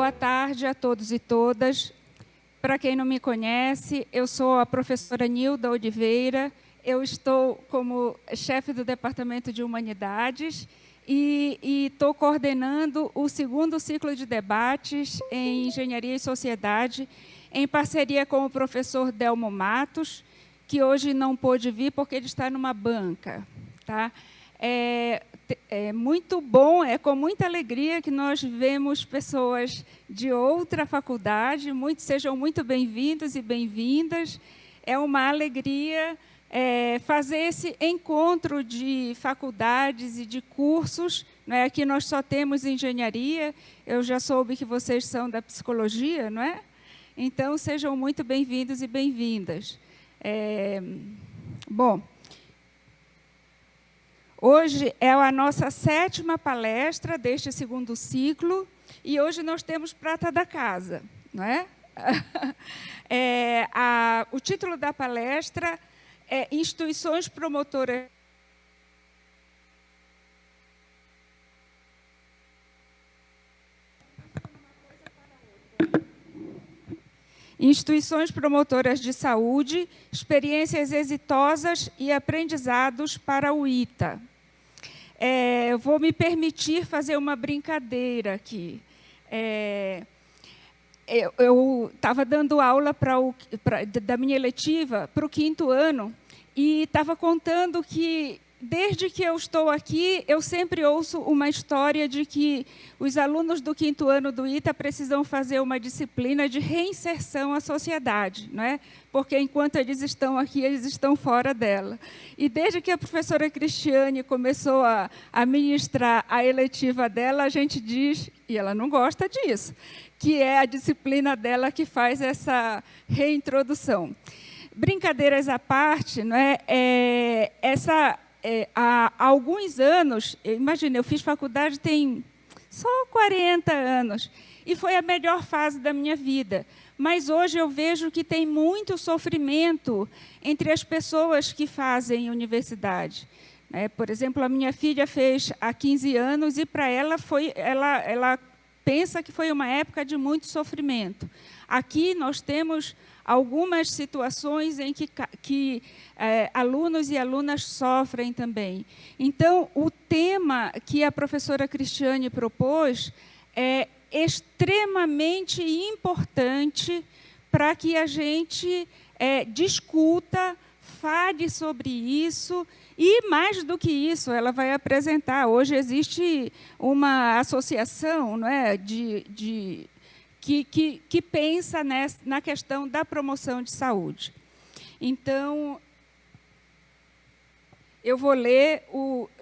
Boa tarde a todos e todas. Para quem não me conhece, eu sou a professora Nilda Oliveira. Eu estou como chefe do Departamento de Humanidades e estou coordenando o segundo ciclo de debates em Engenharia e Sociedade, em parceria com o professor Delmo Matos, que hoje não pôde vir porque ele está numa banca. Tá? É muito bom, é com muita alegria que nós vemos pessoas de outra faculdade. Sejam muito bem-vindos e bem-vindas. É uma alegria fazer esse encontro de faculdades e de cursos. Não é? Aqui nós só temos engenharia, eu já soube que vocês são da psicologia, não é? Então, sejam muito bem-vindos e bem-vindas. Bom, hoje é a nossa 7ª palestra deste segundo ciclo, e hoje nós temos prata da casa, não é? O título da palestra é Instituições Promotoras de Saúde, experiências exitosas e aprendizados para o ITA. Eu vou me permitir fazer uma brincadeira aqui. Eu estava dando aula da minha eletiva para o 5º ano e estava contando que, desde que eu estou aqui, eu sempre ouço uma história de que os alunos do 5º ano do ITA precisam fazer uma disciplina de reinserção à sociedade, não é? Porque, enquanto eles estão aqui, eles estão fora dela. E, desde que a professora Cristiane começou a ministrar a eletiva dela, a gente diz, e ela não gosta disso, que é a disciplina dela que faz essa reintrodução. Brincadeiras à parte, não é? Há alguns anos, imagina, eu fiz faculdade tem só 40 anos, e foi a melhor fase da minha vida. Mas hoje eu vejo que tem muito sofrimento entre as pessoas que fazem universidade. Por exemplo, a minha filha fez há 15 anos e, para ela, ela pensa que foi uma época de muito sofrimento. Aqui nós temos algumas situações em que alunos e alunas sofrem também. Então, o tema que a professora Cristiane propôs é extremamente importante para que a gente discuta, fale sobre isso. E, mais do que isso, ela vai apresentar. Hoje existe uma associação, não é, que pensa na questão da promoção de saúde. Então, eu vou ler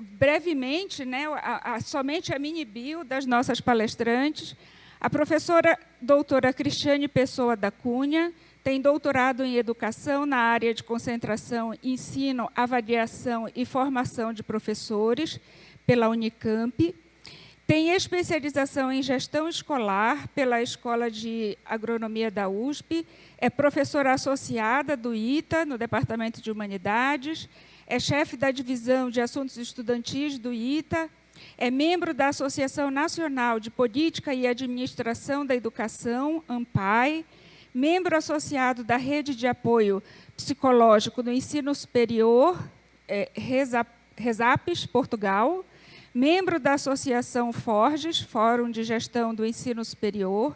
brevemente, né, somente a mini-bio das nossas palestrantes. A professora doutora Cristiane Pessoa da Cunha tem doutorado em Educação na área de concentração, ensino, avaliação e formação de professores pela Unicamp. Tem especialização em Gestão Escolar pela Escola de Agronomia da USP. É professora associada do ITA, no Departamento de Humanidades. É chefe da Divisão de Assuntos Estudantis do ITA. É membro da Associação Nacional de Política e Administração da Educação, ANPAE. Membro associado da Rede de Apoio Psicológico no Ensino Superior, RESAPES, Portugal. Membro da Associação Forges, Fórum de Gestão do Ensino Superior.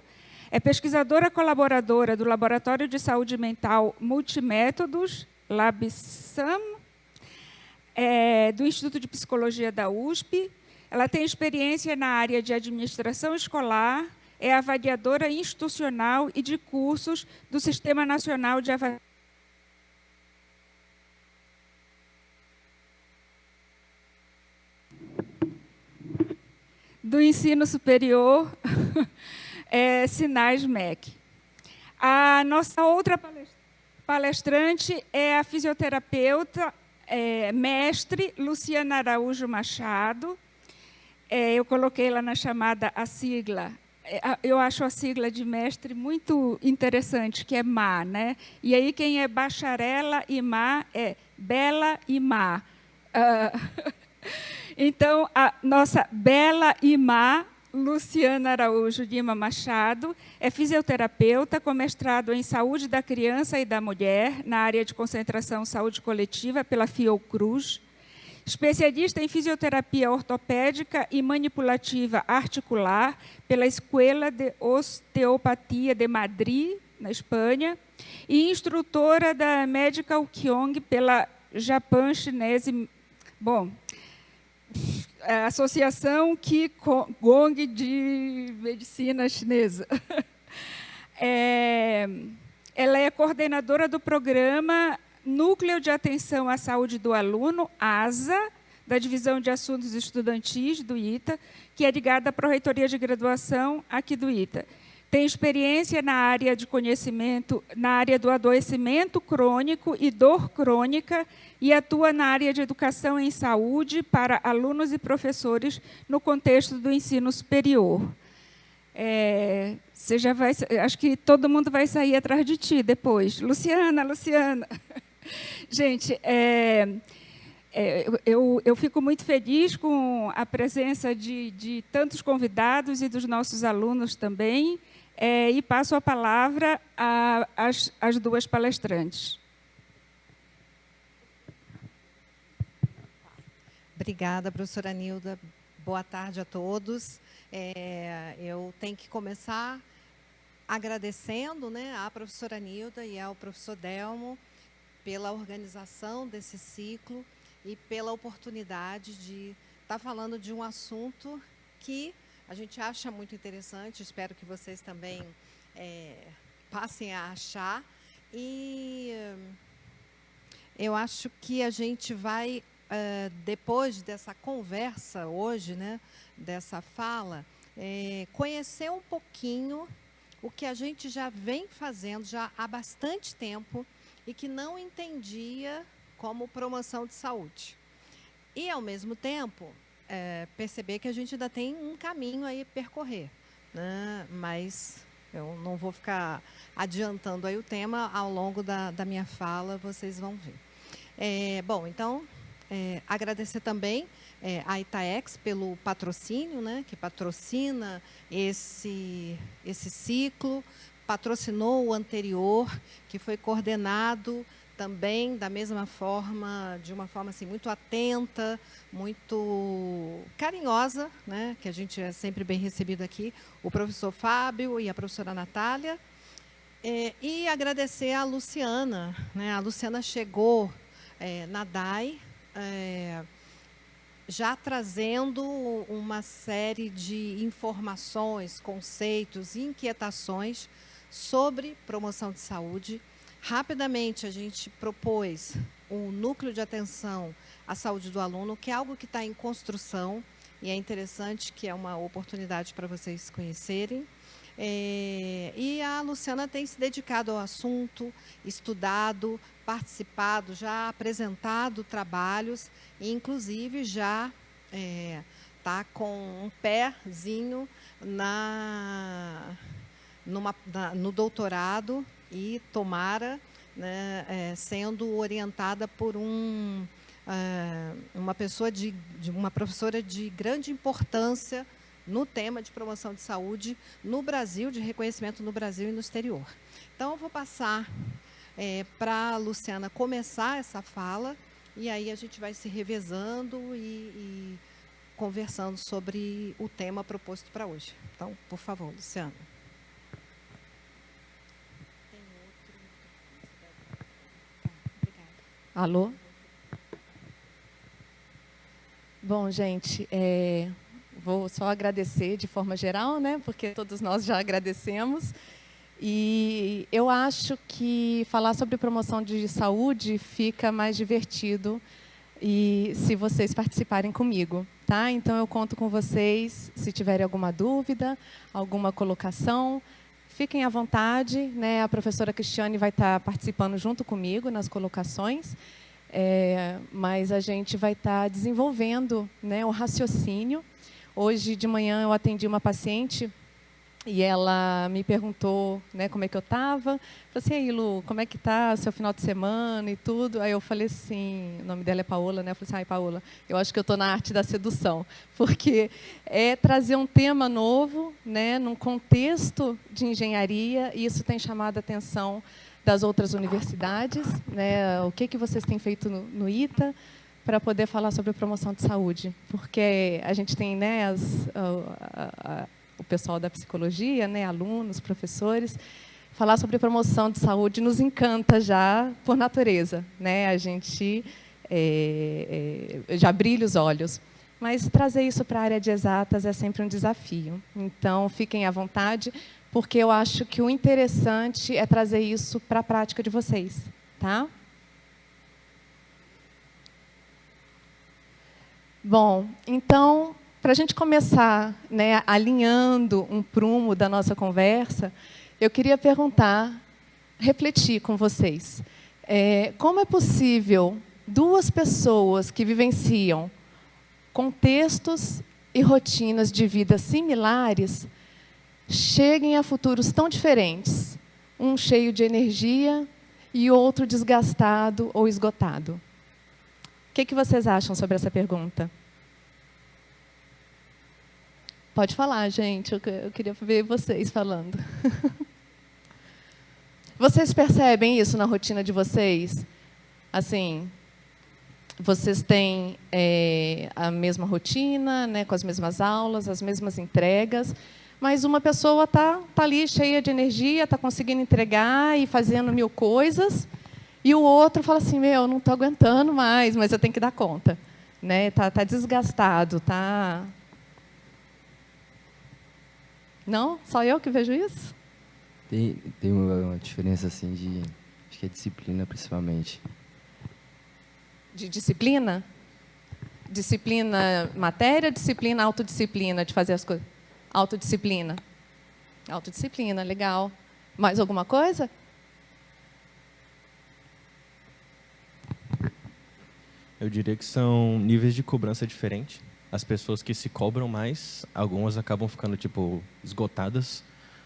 É pesquisadora colaboradora do Laboratório de Saúde Mental Multimétodos, LabSam, do Instituto de Psicologia da USP. Ela tem experiência na área de administração escolar, é avaliadora institucional e de cursos do Sistema Nacional de Avaliação do Ensino Superior, Sinais MEC. A nossa outra palestrante é a fisioterapeuta, mestre Luciana Araújo Machado. Eu coloquei lá na chamada a sigla. Eu acho a sigla de mestre muito interessante, que é MA, né? E aí quem é bacharela e MA é Bela e Má. Então, a nossa Bela e Má Luciana Araújo Lima Machado é fisioterapeuta com mestrado em Saúde da Criança e da Mulher, na área de concentração Saúde Coletiva, pela Fiocruz. Especialista em fisioterapia ortopédica e manipulativa articular, pela Escuela de Osteopatia de Madrid, na Espanha. E instrutora da Medical Kyong pela Japan Chinese... Bom... a Associação Qigong de Medicina Chinesa. Ela é coordenadora do programa Núcleo de Atenção à Saúde do Aluno, ASA, da Divisão de Assuntos Estudantis do ITA, que é ligada à Pró-Reitoria de Graduação aqui do ITA. Tem experiência na área de conhecimento, na área do adoecimento crônico e dor crônica, e atua na área de educação em saúde para alunos e professores no contexto do ensino superior. Você já vai, acho que todo mundo vai sair atrás de ti depois. Luciana. Gente, eu fico muito feliz com a presença de tantos convidados e dos nossos alunos também, e passo a palavra às duas palestrantes. Obrigada, professora Nilda. Boa tarde a todos. Eu tenho que começar agradecendo, né, à professora Nilda e ao professor Delmo pela organização desse ciclo e pela oportunidade de estar falando de um assunto que a gente acha muito interessante. Espero que vocês também passem a achar. E eu acho que a gente vai... depois dessa conversa hoje, né, dessa fala, conhecer um pouquinho o que a gente já vem fazendo já há bastante tempo e que não entendia como promoção de saúde. E, ao mesmo tempo, perceber que a gente ainda tem um caminho aí a percorrer, né? Mas eu não vou ficar adiantando aí o tema. Ao longo da minha fala, vocês vão ver. Bom, então... agradecer também a Itaex pelo patrocínio, né, que patrocina esse ciclo, patrocinou o anterior, que foi coordenado também da mesma forma, de uma forma assim, muito atenta, muito carinhosa, né, que a gente é sempre bem recebido aqui, o professor Fábio e a professora Natália. E agradecer a Luciana, né, a Luciana chegou na DAI, já trazendo uma série de informações, conceitos e inquietações sobre promoção de saúde. Rapidamente, a gente propôs um núcleo de atenção à saúde do aluno, que é algo que está em construção, e é interessante, que é uma oportunidade para vocês conhecerem. E a Luciana tem se dedicado ao assunto, estudado, participado, já apresentado trabalhos, e inclusive já está com um pezinho no doutorado, e tomara, né, sendo orientada por uma pessoa uma professora de grande importância no tema de promoção de saúde no Brasil, de reconhecimento no Brasil e no exterior. Então, eu vou passar para a Luciana começar essa fala, e aí a gente vai se revezando e conversando sobre o tema proposto para hoje. Então, por favor, Luciana. Alô? Bom, gente, vou só agradecer de forma geral, né, porque todos nós já agradecemos. E eu acho que falar sobre promoção de saúde fica mais divertido se vocês participarem comigo, tá? Então, eu conto com vocês, se tiverem alguma dúvida, alguma colocação, fiquem à vontade, né? A professora Cristiane vai estar participando junto comigo nas colocações, mas a gente vai estar desenvolvendo, né, o raciocínio. Hoje de manhã eu atendi uma paciente e ela me perguntou, né, como é que eu estava. Falei assim, aí, Lu, como é que está o seu final de semana e tudo? Aí eu falei assim, o nome dela é Paola, né? Eu falei assim, ai, Paola, eu acho que eu estou na arte da sedução, porque é trazer um tema novo, né, num contexto de engenharia, e isso tem chamado a atenção das outras universidades, né? O que vocês têm feito no ITA para poder falar sobre promoção de saúde? Porque a gente tem, né, o pessoal da psicologia, né, alunos, professores, falar sobre promoção de saúde nos encanta já por natureza, né? A gente já brilha os olhos. Mas trazer isso para a área de exatas é sempre um desafio. Então, fiquem à vontade, porque eu acho que o interessante é trazer isso para a prática de vocês, tá? Bom, então, para a gente começar, né, alinhando um prumo da nossa conversa, eu queria perguntar, refletir com vocês. Como é possível duas pessoas que vivenciam contextos e rotinas de vida similares cheguem a futuros tão diferentes, um cheio de energia e outro desgastado ou esgotado? O que vocês acham sobre essa pergunta? Pode falar, gente. Eu queria ver vocês falando. Vocês percebem isso na rotina de vocês? Assim, vocês têm a mesma rotina, né, com as mesmas aulas, as mesmas entregas, mas uma pessoa está ali cheia de energia, está conseguindo entregar e fazendo 1000 coisas, e o outro fala assim, meu, não estou aguentando mais, mas eu tenho que dar conta. Né? Tá desgastado, tá... Não? Só eu que vejo isso? Tem uma diferença assim de... Acho que é disciplina, principalmente. De disciplina? Disciplina matéria, disciplina autodisciplina, de fazer as coisas? Autodisciplina. Autodisciplina, legal. Mais alguma coisa? Eu diria que são níveis de cobrança diferentes. As pessoas que se cobram mais, algumas acabam ficando, tipo, esgotadas,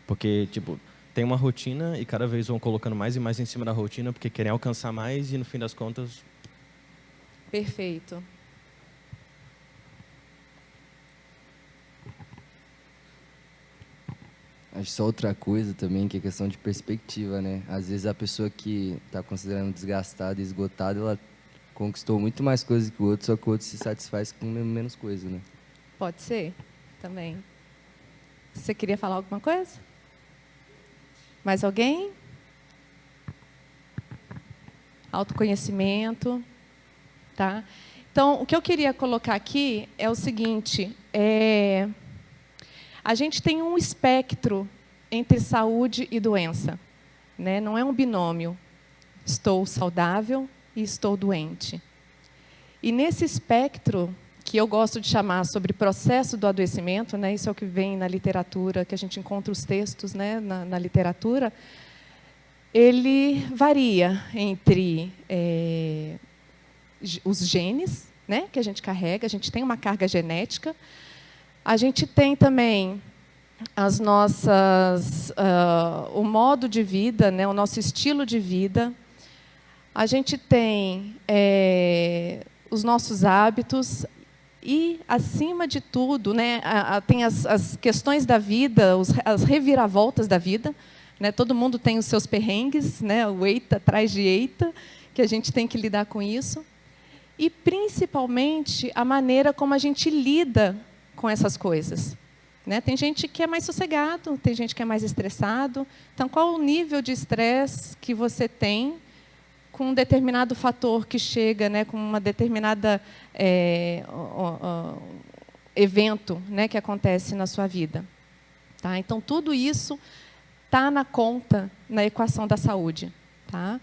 porque, tipo, tem uma rotina e cada vez vão colocando mais e mais em cima da rotina, porque querem alcançar mais e, no fim das contas... Perfeito. Acho só outra coisa também, que é questão de perspectiva, né? Às vezes a pessoa que está considerando desgastada e esgotada, ela conquistou muito mais coisas que o outro, só que o outro se satisfaz com menos coisa, né? Pode ser, também. Você queria falar alguma coisa? Mais alguém? Autoconhecimento, tá? Então, o que eu queria colocar aqui é o seguinte, a gente tem um espectro entre saúde e doença, né? Não é um binômio. Estou saudável e estou doente. E nesse espectro, que eu gosto de chamar sobre processo do adoecimento, né? Isso é o que vem na literatura, que a gente encontra os textos, né? na literatura, ele varia entre os genes, né? Que a gente carrega, a gente tem uma carga genética, a gente tem também as nossas, o modo de vida, né? O nosso estilo de vida, a gente tem os nossos hábitos e, acima de tudo, né, tem as questões da vida, as reviravoltas da vida. Né, todo mundo tem os seus perrengues, né, o eita atrás de eita, que a gente tem que lidar com isso. E, principalmente, a maneira como a gente lida com essas coisas. Né, tem gente que é mais sossegado, tem gente que é mais estressado. Então, qual o nível de estresse que você tem com um determinado fator que chega, né, com uma determinada evento, né, que acontece na sua vida? Tá? Então, tudo isso está na conta, na equação da saúde. Tá?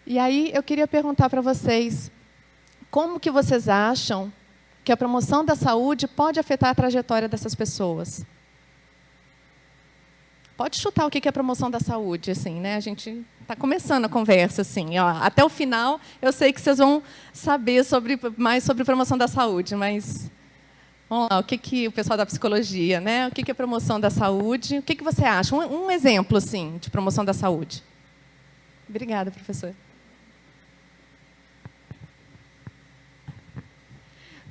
E aí, eu queria perguntar para vocês, como que vocês acham que a promoção da saúde pode afetar a trajetória dessas pessoas? Pode chutar o que é a promoção da saúde, assim, né? A gente está começando a conversa, assim, ó. Até o final, eu sei que vocês vão saber mais sobre promoção da saúde, mas Vamos lá, o que o pessoal da psicologia, né? O que é promoção da saúde? O que você acha? Um exemplo, assim, de promoção da saúde. Obrigada, professor.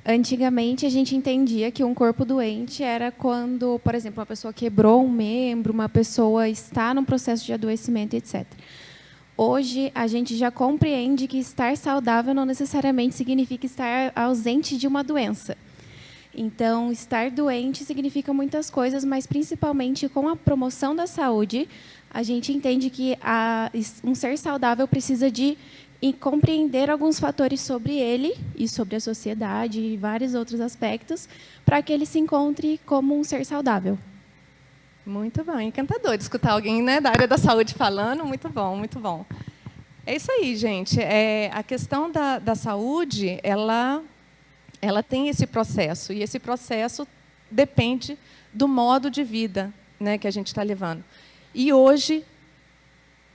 Antigamente, a gente entendia que um corpo doente era quando, por exemplo, uma pessoa quebrou um membro, uma pessoa está num processo de adoecimento, etc. Hoje, a gente já compreende que estar saudável não necessariamente significa estar ausente de uma doença. Então, estar doente significa muitas coisas, mas, principalmente, com a promoção da saúde, a gente entende que um ser saudável precisa de compreender alguns fatores sobre ele e sobre a sociedade e vários outros aspectos, para que ele se encontre como um ser saudável. Muito bom, encantador escutar alguém, né, da área da saúde falando. Muito bom, muito bom. É isso aí, gente. A questão da saúde, ela tem esse processo, e esse processo depende do modo de vida, né, que a gente está levando. E hoje,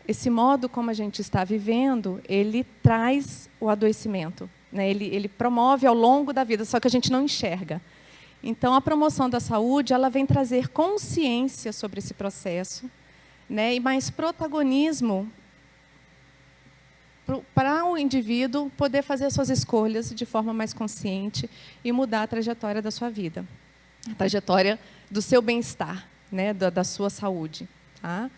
esse modo como a gente está vivendo, ele traz o adoecimento, né? Ele promove ao longo da vida, só que a gente não enxerga. Então, a promoção da saúde, ela vem trazer consciência sobre esse processo, né? E mais protagonismo para o indivíduo poder fazer as suas escolhas de forma mais consciente e mudar a trajetória da sua vida, a trajetória do seu bem-estar, né, da sua saúde. Tá?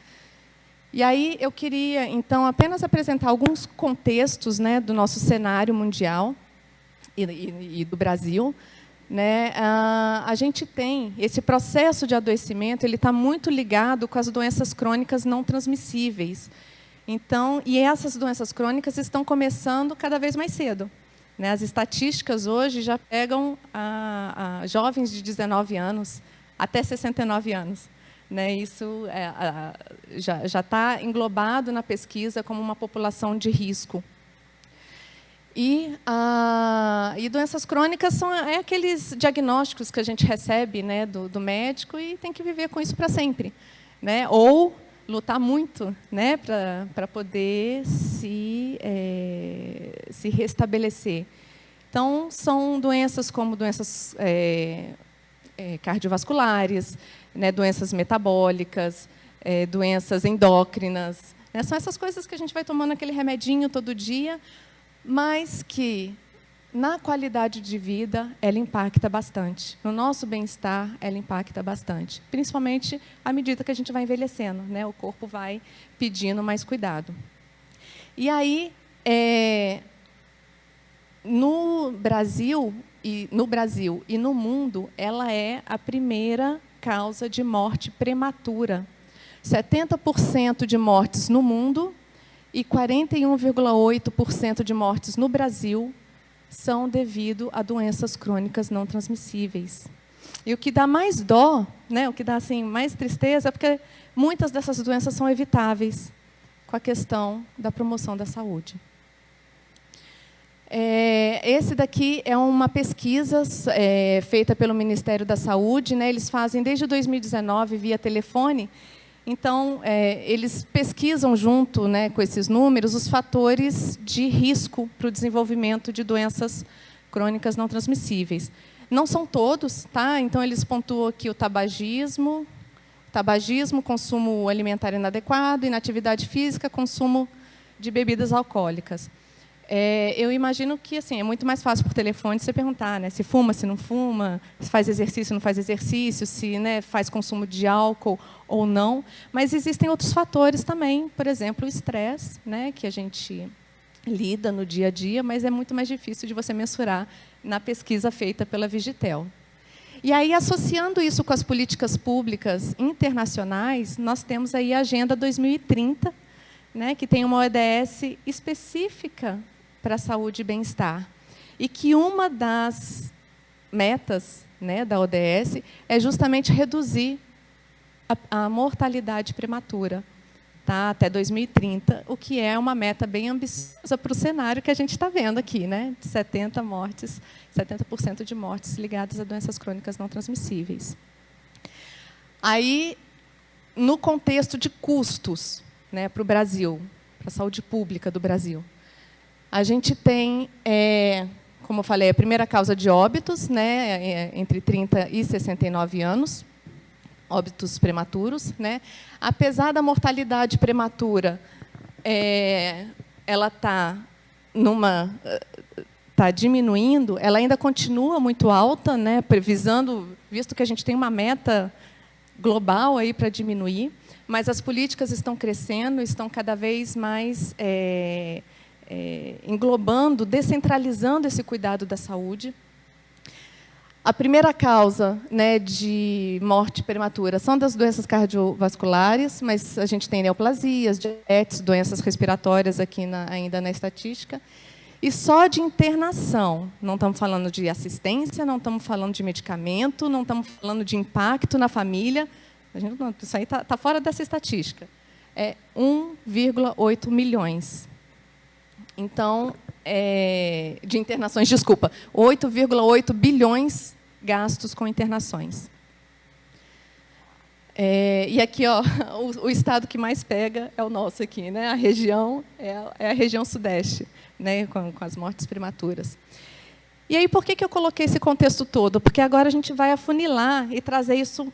E aí eu queria, então, apenas apresentar alguns contextos, né, do nosso cenário mundial e do Brasil. Né? A gente tem esse processo de adoecimento, ele está muito ligado com as doenças crônicas não transmissíveis. Então, e essas doenças crônicas estão começando cada vez mais cedo. Né? As estatísticas hoje já pegam jovens de 19 anos até 69 anos. Né? Isso já está englobado na pesquisa como uma população de risco. E doenças crônicas são aqueles diagnósticos que a gente recebe, né, do médico e tem que viver com isso para sempre. Né? Ou lutar muito, né, para poder se restabelecer. Então, são doenças como doenças cardiovasculares, né, doenças metabólicas, doenças endócrinas. Né? São essas coisas que a gente vai tomando aquele remedinho todo dia, mas que, na qualidade de vida, ela impacta bastante. No nosso bem-estar, ela impacta bastante. Principalmente à medida que a gente vai envelhecendo, né? O corpo vai pedindo mais cuidado. E aí, no Brasil e no mundo, ela é a primeira causa de morte prematura. 70% de mortes no mundo e 41,8% de mortes no Brasil são devido a doenças crônicas não transmissíveis. E o que dá mais dó, né, o que dá assim, mais tristeza, é porque muitas dessas doenças são evitáveis com a questão da promoção da saúde. Esse daqui é uma pesquisa feita pelo Ministério da Saúde. Né, eles fazem desde 2019 via telefone. Então, eles pesquisam junto, né, com esses números os fatores de risco para o desenvolvimento de doenças crônicas não transmissíveis. Não são todos, tá? Então, eles pontuam aqui o tabagismo, consumo alimentar inadequado, inatividade física, consumo de bebidas alcoólicas. Eu imagino que assim, é muito mais fácil por telefone você perguntar, né, se fuma, se não fuma, se faz exercício, não faz exercício, se, né, faz consumo de álcool ou não. Mas existem outros fatores também, por exemplo, o estresse, né, que a gente lida no dia a dia, mas é muito mais difícil de você mensurar na pesquisa feita pela Vigitel. E aí, associando isso com as políticas públicas internacionais, nós temos aí a Agenda 2030, né, que tem uma ODS específica para a saúde e bem-estar. E que uma das metas, né, da ODS é justamente reduzir a mortalidade prematura, tá, até 2030, o que é uma meta bem ambiciosa para o cenário que a gente está vendo aqui, né, de 70% de mortes ligadas a doenças crônicas não transmissíveis. Aí, no contexto de custos, né, para o Brasil, para a saúde pública do Brasil, a gente tem, como eu falei, é a primeira causa de óbitos, né, entre 30 e 69 anos, óbitos prematuros, né? Apesar da mortalidade prematura, ela está diminuindo, ela ainda continua muito alta, né, visto que a gente tem uma meta global aí para diminuir, mas as políticas estão crescendo, estão cada vez mais englobando, descentralizando esse cuidado da saúde. A primeira causa, né, de morte prematura são das doenças cardiovasculares, mas a gente tem neoplasias, diabetes, doenças respiratórias aqui ainda na estatística. E só de internação, não estamos falando de assistência, não estamos falando de medicamento, não estamos falando de impacto na família. Isso aí está fora dessa estatística. É 1,8 milhões. Então, de internações, desculpa, 8,8 bilhões gastos com internações. E aqui, ó, o estado que mais pega é o nosso aqui, né? A região é a região sudeste, né? Com as mortes prematuras. E aí, por que eu coloquei esse contexto todo? Porque agora a gente vai afunilar e trazer isso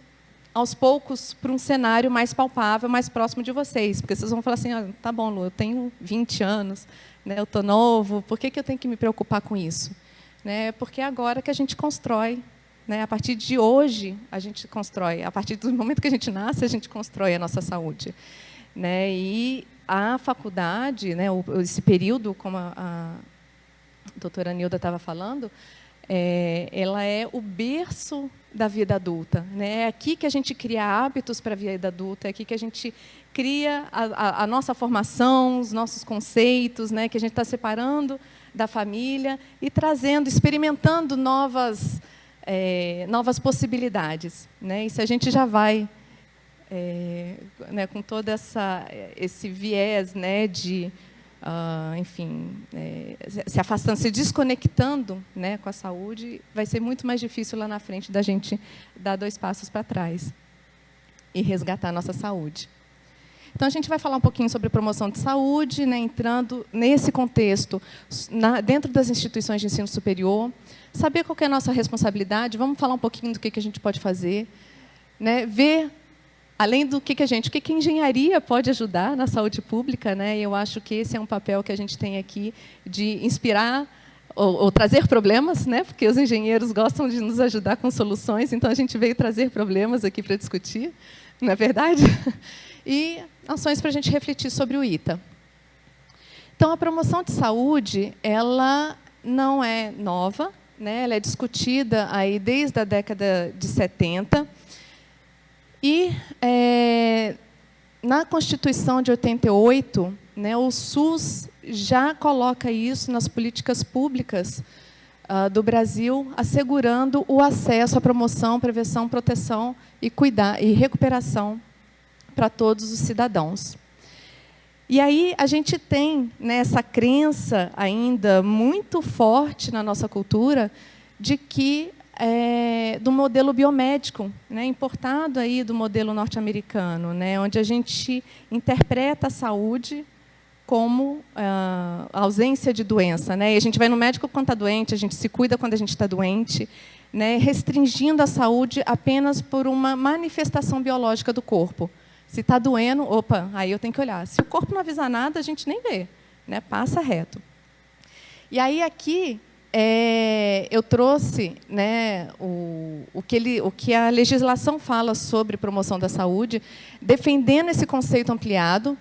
aos poucos para um cenário mais palpável, mais próximo de vocês. Porque vocês vão falar assim, ah, tá bom, Lu, eu tenho 20 anos, né, eu estou novo, por que eu tenho que me preocupar com isso? Né, porque é agora que a gente constrói, né, a partir de hoje, a gente constrói, a partir do momento que a gente nasce, a gente constrói a nossa saúde. Né, e a faculdade, né, esse período, como a doutora Nilda estava falando, ela é o berço da vida adulta, né? É aqui que a gente cria hábitos para a vida adulta, é aqui que a gente cria a nossa formação, os nossos conceitos, né? Que a gente está separando da família e trazendo, experimentando novas possibilidades, né? E se a gente já vai né, com todo esse viés, né, de enfim, se afastando, se desconectando, né, com a saúde, vai ser muito mais difícil lá na frente da gente dar 2 passos para trás e resgatar a nossa saúde. Então, a gente vai falar um pouquinho sobre promoção de saúde, né, entrando nesse contexto, dentro das instituições de ensino superior, saber qual que é a nossa responsabilidade, vamos falar um pouquinho do que a gente pode fazer, né, ver além do que a engenharia pode ajudar na saúde pública, né? Eu acho que esse é um papel que a gente tem aqui de inspirar ou trazer problemas, né? Porque os engenheiros gostam de nos ajudar com soluções, então a gente veio trazer problemas aqui para discutir, não é verdade? E ações para a gente refletir sobre o ITA. Então, a promoção de saúde, ela não é nova, né? Ela é discutida aí desde a década de 70. E, na Constituição de 88, né, o SUS já coloca isso nas políticas públicas do Brasil, assegurando o acesso à promoção, prevenção, proteção e recuperação para todos os cidadãos. E aí a gente tem, né, essa crença ainda muito forte na nossa cultura de que do modelo biomédico, né, importado aí do modelo norte-americano, né, onde a gente interpreta a saúde como a ausência de doença, né, e a gente vai no médico quando está doente, a gente se cuida quando a gente está doente, né, restringindo a saúde apenas por uma manifestação biológica do corpo. Se está doendo, opa, aí eu tenho que olhar. Se o corpo não avisar nada, a gente nem vê, né, passa reto. E aí aqui eu trouxe, né, o que a legislação fala sobre promoção da saúde, defendendo esse conceito ampliado,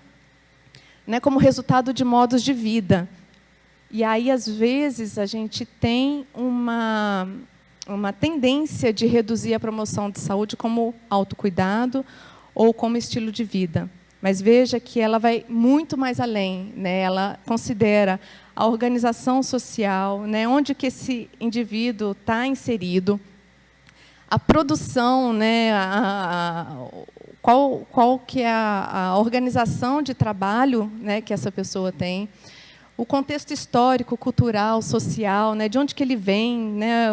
né, como resultado de modos de vida. E aí, às vezes, a gente tem uma tendência de reduzir a promoção de saúde como autocuidado ou como estilo de vida. Mas veja que ela vai muito mais além, né? Ela considera a organização social, né? Onde que esse indivíduo está inserido, a produção, né? Qual que é a organização de trabalho, né, que essa pessoa tem, o contexto histórico, cultural, social, né, de onde que ele vem, né,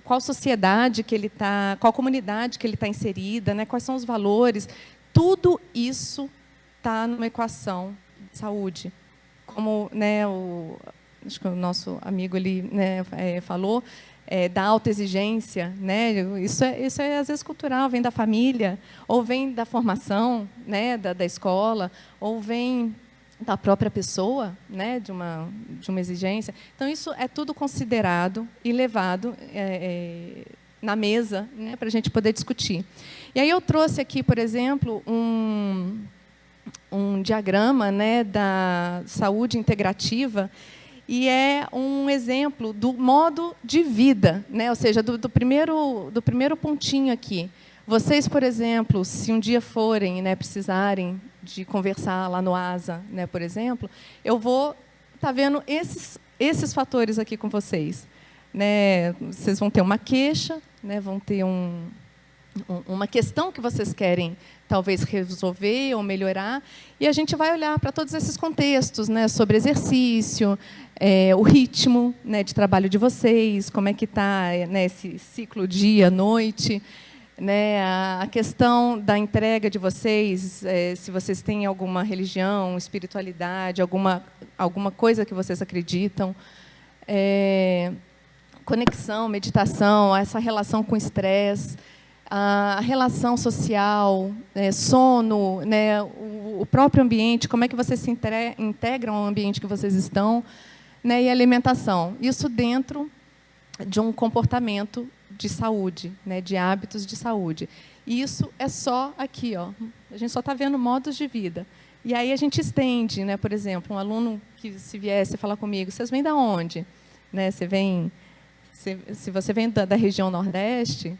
qual sociedade que ele está, qual comunidade que ele está inserida, né, quais são os valores. Tudo isso está numa equação de saúde. Como, né, acho que o nosso amigo ali, né, falou, da autoexigência, né? Isso é às vezes cultural, vem da família, ou vem da formação, né, da escola, ou vem da própria pessoa, né, de uma exigência. Então, isso é tudo considerado e levado na mesa, né, para a gente poder discutir. E aí eu trouxe aqui, por exemplo, um diagrama, né, da saúde integrativa, e é um exemplo do modo de vida, né, ou seja, do primeiro pontinho aqui. Vocês, por exemplo, se um dia forem, né, precisarem de conversar lá no ASA, né, por exemplo, eu vou estar vendo esses fatores aqui com vocês. Né? Vocês vão ter uma queixa, né, vão ter uma questão que vocês querem talvez resolver ou melhorar, e a gente vai olhar para todos esses contextos, né, sobre exercício, o ritmo, né, de trabalho de vocês, como é que está, né, esse ciclo dia-noite, né, a questão da entrega de vocês, se vocês têm alguma religião, espiritualidade, alguma coisa que vocês acreditam, conexão, meditação, essa relação com o estresse, a relação social, sono, né, o próprio ambiente, como é que vocês se integram ao ambiente que vocês estão, né, e alimentação. Isso dentro de um comportamento de saúde, né, de hábitos de saúde. E isso é só aqui, ó. A gente só está vendo modos de vida. E aí a gente estende, né, por exemplo, um aluno que se viesse falar comigo, vocês vêm de onde? Né, se você vem da região Nordeste,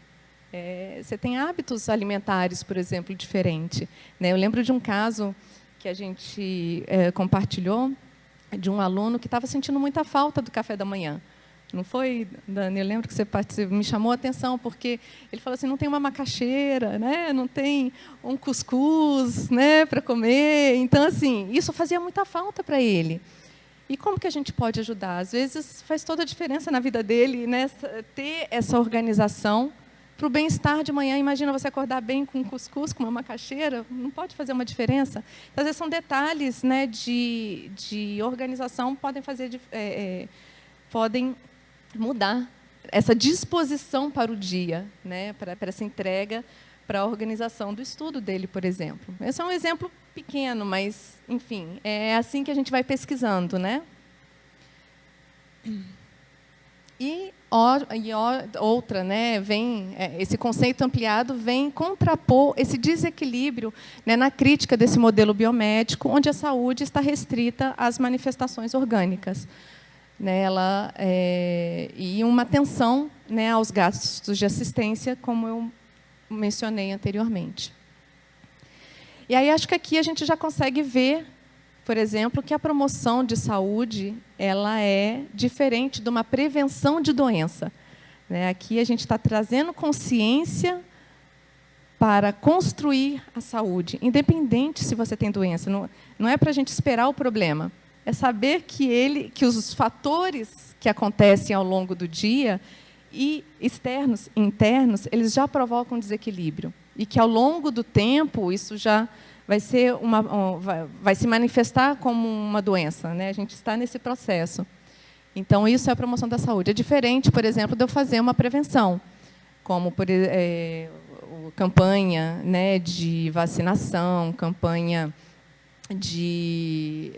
você tem hábitos alimentares, por exemplo, diferentes. Né? Eu lembro de um caso que a gente compartilhou de um aluno que estava sentindo muita falta do café da manhã. Não foi, Dani? Eu lembro que você me chamou a atenção, porque ele falou assim, não tem uma macaxeira, né? Não tem um cuscuz, né, para comer. Então, assim, isso fazia muita falta para ele. E como que a gente pode ajudar? Às vezes faz toda a diferença na vida dele, né, ter essa organização para o bem-estar de manhã. Imagina você acordar bem com um cuscuz, com uma macaxeira, não pode fazer uma diferença? Então, às vezes são detalhes, né, de organização podem podem mudar essa disposição para o dia, né, para essa entrega, para a organização do estudo dele, por exemplo. Esse é um exemplo pequeno, mas, enfim, é assim que a gente vai pesquisando, né? E outra, né, vem esse conceito ampliado vem contrapor esse desequilíbrio, né, na crítica desse modelo biomédico, onde a saúde está restrita às manifestações orgânicas, né, e uma atenção, né, aos gastos de assistência, como eu mencionei anteriormente. E aí acho que aqui a gente já consegue ver, por exemplo, que a promoção de saúde ela é diferente de uma prevenção de doença. Né? Aqui a gente está trazendo consciência para construir a saúde, independente se você tem doença. Não é para a gente esperar o problema, é saber que os fatores que acontecem ao longo do dia, e externos e internos, eles já provocam desequilíbrio. E que, ao longo do tempo, isso já vai se manifestar como uma doença. Né? A gente está nesse processo. Então, isso é a promoção da saúde. É diferente, por exemplo, de eu fazer uma prevenção, como campanha, né, de vacinação, campanha de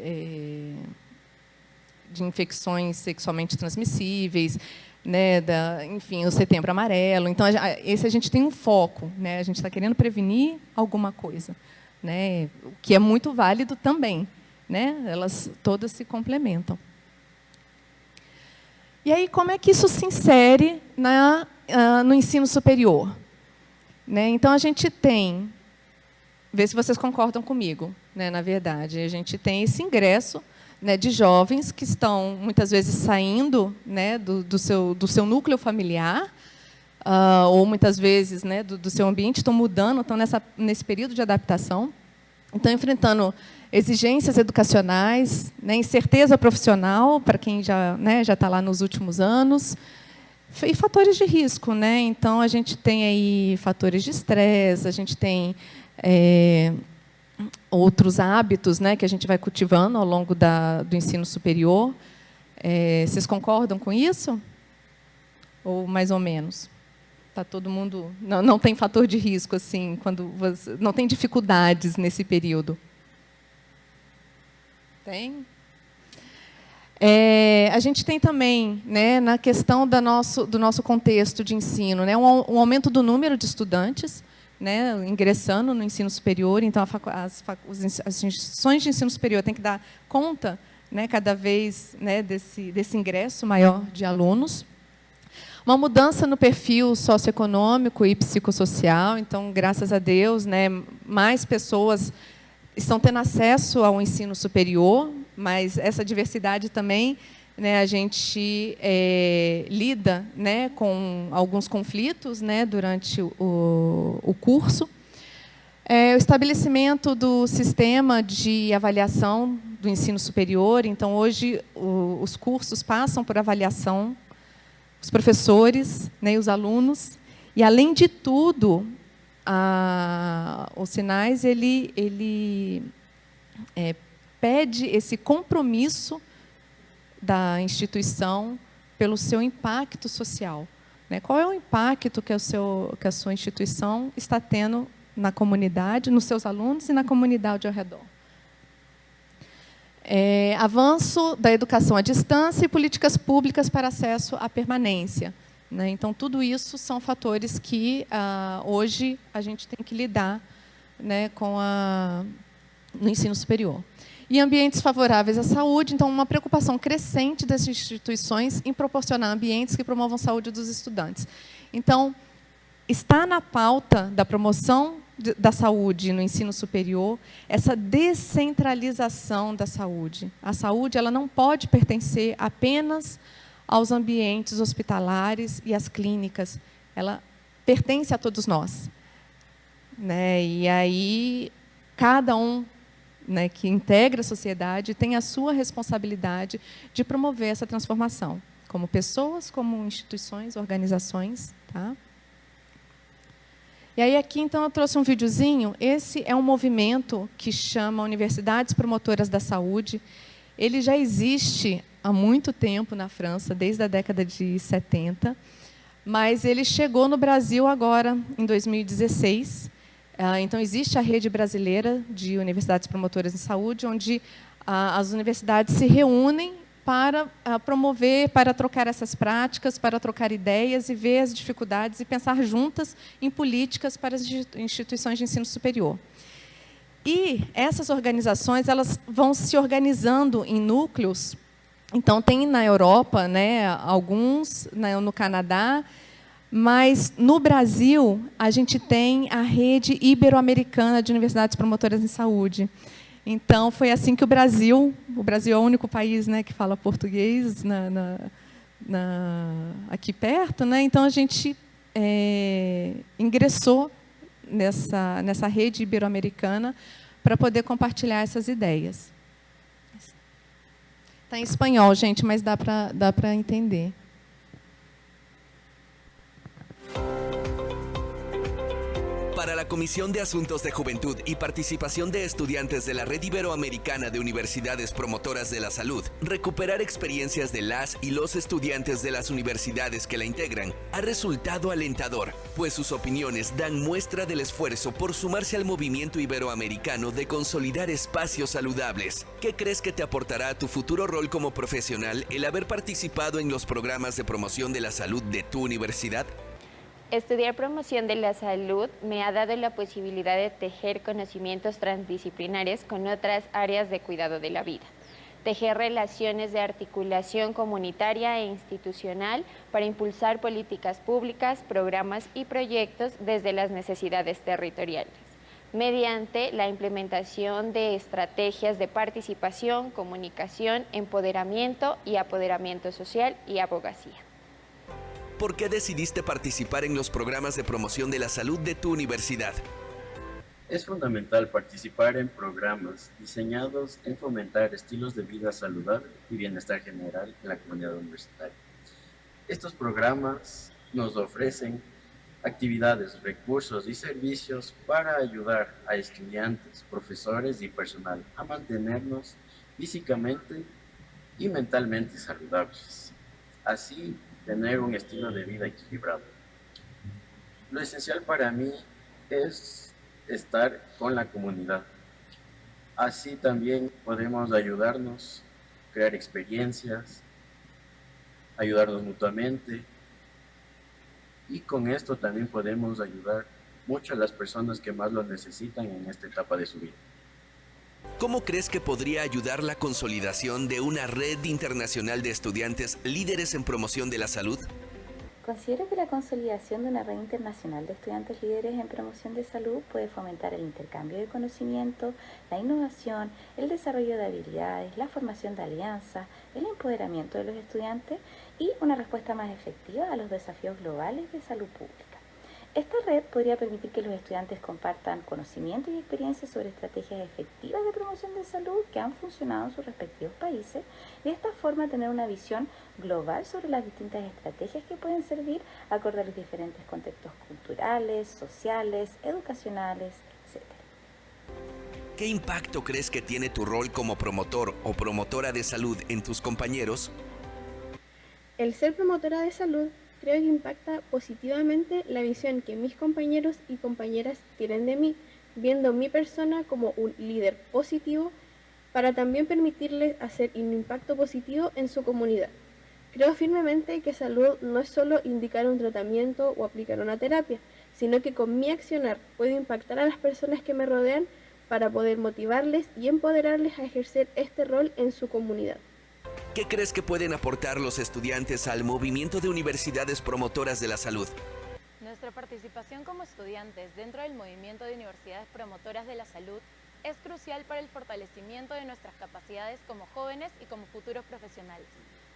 infecções sexualmente transmissíveis, né, enfim, o Setembro Amarelo. Então, esse a gente tem um foco, né, a gente está querendo prevenir alguma coisa, né, o que é muito válido também, né, elas todas se complementam. E aí, como é que isso se insere no ensino superior? Né, então, a gente tem, vê se vocês concordam comigo, né, na verdade, a gente tem esse ingresso, né, de jovens que estão, muitas vezes, saindo, né, do seu núcleo familiar, ou, muitas vezes, né, do seu ambiente, estão mudando, estão nesse período de adaptação, estão enfrentando exigências educacionais, né, incerteza profissional, para quem já está lá nos últimos anos, e fatores de risco. Né? Então, a gente tem aí fatores de estresse, a gente tem outros hábitos, né, que a gente vai cultivando ao longo do ensino superior, Vocês concordam com isso? Ou mais ou menos? Tá todo mundo não tem fator de risco assim quando você, não tem dificuldades nesse período? Tem? A gente tem também, né, na questão do nosso contexto de ensino, né, um aumento do número de estudantes, né, ingressando no ensino superior. Então, as instituições de ensino superior têm que dar conta, né, cada vez, né, desse ingresso maior de alunos. Uma mudança no perfil socioeconômico e psicossocial. Então, graças a Deus, né, mais pessoas estão tendo acesso ao ensino superior, mas essa diversidade também, né, a gente lida, né, com alguns conflitos, né, durante o curso. O estabelecimento do sistema de avaliação do ensino superior. Então, hoje, os cursos passam por avaliação, os professores, né, e os alunos. E, além de tudo, o Sinais ele pede esse compromisso da instituição pelo seu impacto social, né? Qual é o impacto que a sua instituição está tendo na comunidade, nos seus alunos e na comunidade ao redor? Avanço da educação à distância e políticas públicas para acesso à permanência, né? Então, tudo isso são fatores que hoje a gente tem que lidar, né, no ensino superior. E ambientes favoráveis à saúde. Então, uma preocupação crescente das instituições em proporcionar ambientes que promovam a saúde dos estudantes. Então, está na pauta da promoção da saúde no ensino superior essa descentralização da saúde. A saúde ela não pode pertencer apenas aos ambientes hospitalares e às clínicas. Ela pertence a todos nós, né? E aí, cada um, né, que integra a sociedade tem a sua responsabilidade de promover essa transformação, como pessoas, como instituições, organizações. Tá? E aí, aqui, então, eu trouxe um videozinho. Esse é um movimento que chama Universidades Promotoras da Saúde. Ele já existe há muito tempo na França, desde a década de 70, mas ele chegou no Brasil agora, em 2016. Então, existe a rede brasileira de universidades promotoras de saúde, onde as universidades se reúnem para promover, para trocar essas práticas, para trocar ideias e ver as dificuldades e pensar juntas em políticas para as instituições de ensino superior. E essas organizações elas vão se organizando em núcleos. Então, tem na Europa, né, alguns, né, no Canadá, mas, no Brasil, a gente tem a rede ibero-americana de universidades promotoras em saúde. Então, foi assim que o Brasil é o único país, né, que fala português aqui perto, né? Então, a gente ingressou nessa rede ibero-americana para poder compartilhar essas ideias. Está em espanhol, gente, mas dá para entender. Para la Comisión de Asuntos de Juventud y Participación de Estudiantes de la Red Iberoamericana de Universidades Promotoras de la Salud, recuperar experiencias de las y los estudiantes de las universidades que la integran ha resultado alentador, pues sus opiniones dan muestra del esfuerzo por sumarse al movimiento iberoamericano de consolidar espacios saludables. ¿Qué crees que te aportará a tu futuro rol como profesional el haber participado en los programas de promoción de la salud de tu universidad? Estudiar promoción de la salud me ha dado la posibilidad de tejer conocimientos transdisciplinares con otras áreas de cuidado de la vida. Tejer relaciones de articulación comunitaria e institucional para impulsar políticas públicas, programas y proyectos desde las necesidades territoriales, mediante la implementación de estrategias de participación, comunicación, empoderamiento y apoderamiento social y abogacía. ¿Por qué decidiste participar en los programas de promoción de la salud de tu universidad? Es fundamental participar en programas diseñados en fomentar estilos de vida saludable y bienestar general en la comunidad universitaria. Estos programas nos ofrecen actividades, recursos y servicios para ayudar a estudiantes, profesores y personal a mantenernos físicamente y mentalmente saludables. Así, tener un estilo de vida equilibrado. Lo esencial para mí es estar con la comunidad. Así también podemos ayudarnos, crear experiencias, ayudarnos mutuamente, y con esto también podemos ayudar mucho a las personas que más lo necesitan en esta etapa de su vida. ¿Cómo crees que podría ayudar la consolidación de una red internacional de estudiantes líderes en promoción de la salud? Considero que la consolidación de una red internacional de estudiantes líderes en promoción de salud puede fomentar el intercambio de conocimiento, la innovación, el desarrollo de habilidades, la formación de alianzas, el empoderamiento de los estudiantes y una respuesta más efectiva a los desafíos globales de salud pública. Esta red podría permitir que los estudiantes compartan conocimiento y experiencias sobre estrategias efectivas de promoción de salud que han funcionado en sus respectivos países y de esta forma tener una visión global sobre las distintas estrategias que pueden servir acorde a los diferentes contextos culturales, sociales, educacionales, etc. ¿Qué impacto crees que tiene tu rol como promotor o promotora de salud en tus compañeros? El ser promotora de salud creo que impacta positivamente la visión que mis compañeros y compañeras tienen de mí, viendo mi persona como un líder positivo para también permitirles hacer un impacto positivo en su comunidad. Creo firmemente que salud no es solo indicar un tratamiento o aplicar una terapia, sino que con mi accionar puedo impactar a las personas que me rodean para poder motivarles y empoderarles a ejercer este rol en su comunidad. ¿Qué crees que pueden aportar los estudiantes al movimiento de universidades promotoras de la salud? Nuestra participación como estudiantes dentro del movimiento de universidades promotoras de la salud es crucial para el fortalecimiento de nuestras capacidades como jóvenes y como futuros profesionales.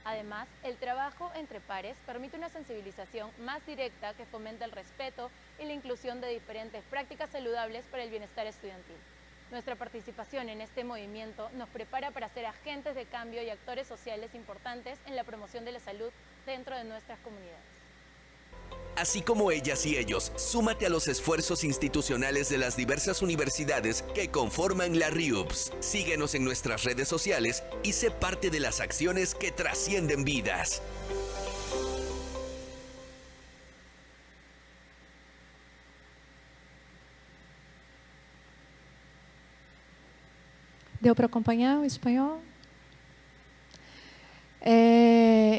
Además, el trabajo entre pares permite una sensibilización más directa que fomenta el respeto y la inclusión de diferentes prácticas saludables para el bienestar estudiantil. Nuestra participación en este movimiento nos prepara para ser agentes de cambio y actores sociales importantes en la promoción de la salud dentro de nuestras comunidades. Así como ellas y ellos, súmate a los esfuerzos institucionales de las diversas universidades que conforman la RIUPS. Síguenos en nuestras redes sociales y sé parte de las acciones que trascienden vidas. Deu para acompanhar o espanhol?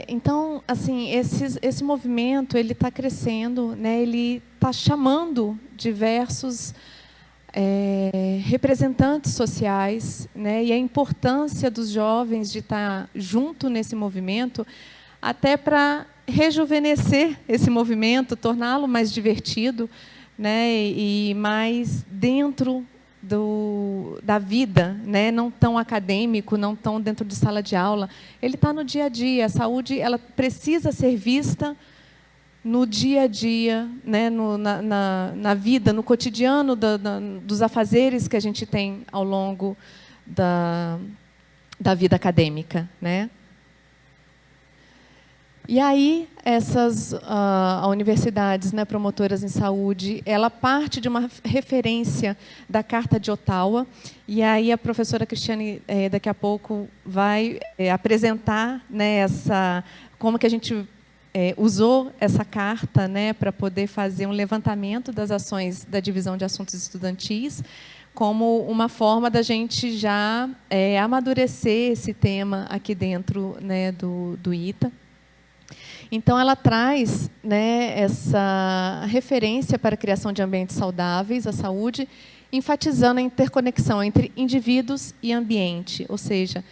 Então, assim, esse movimento ele está crescendo, né? Ele está chamando diversos representantes sociais, né? E a importância dos jovens de estar junto nesse movimento, até para rejuvenescer esse movimento, torná-lo mais divertido, né? E mais dentro da vida, né? Não tão acadêmico, não tão dentro de sala de aula. Ele está no dia a dia. A saúde ela precisa ser vista no dia a dia, né? Na vida, no cotidiano dos afazeres que a gente tem ao longo da vida acadêmica, né? E aí, a universidades, né, promotoras em saúde, ela parte de uma referência da Carta de Ottawa, e aí a professora Cristiane, daqui a pouco, vai apresentar, né, como que a gente usou essa carta, né, para poder fazer um levantamento das ações da Divisão de Assuntos Estudantis, como uma forma da gente já amadurecer esse tema aqui dentro, né, do ITA. Então, ela traz, né, essa referência para a criação de ambientes saudáveis, a saúde, enfatizando a interconexão entre indivíduos e ambiente. Ou seja,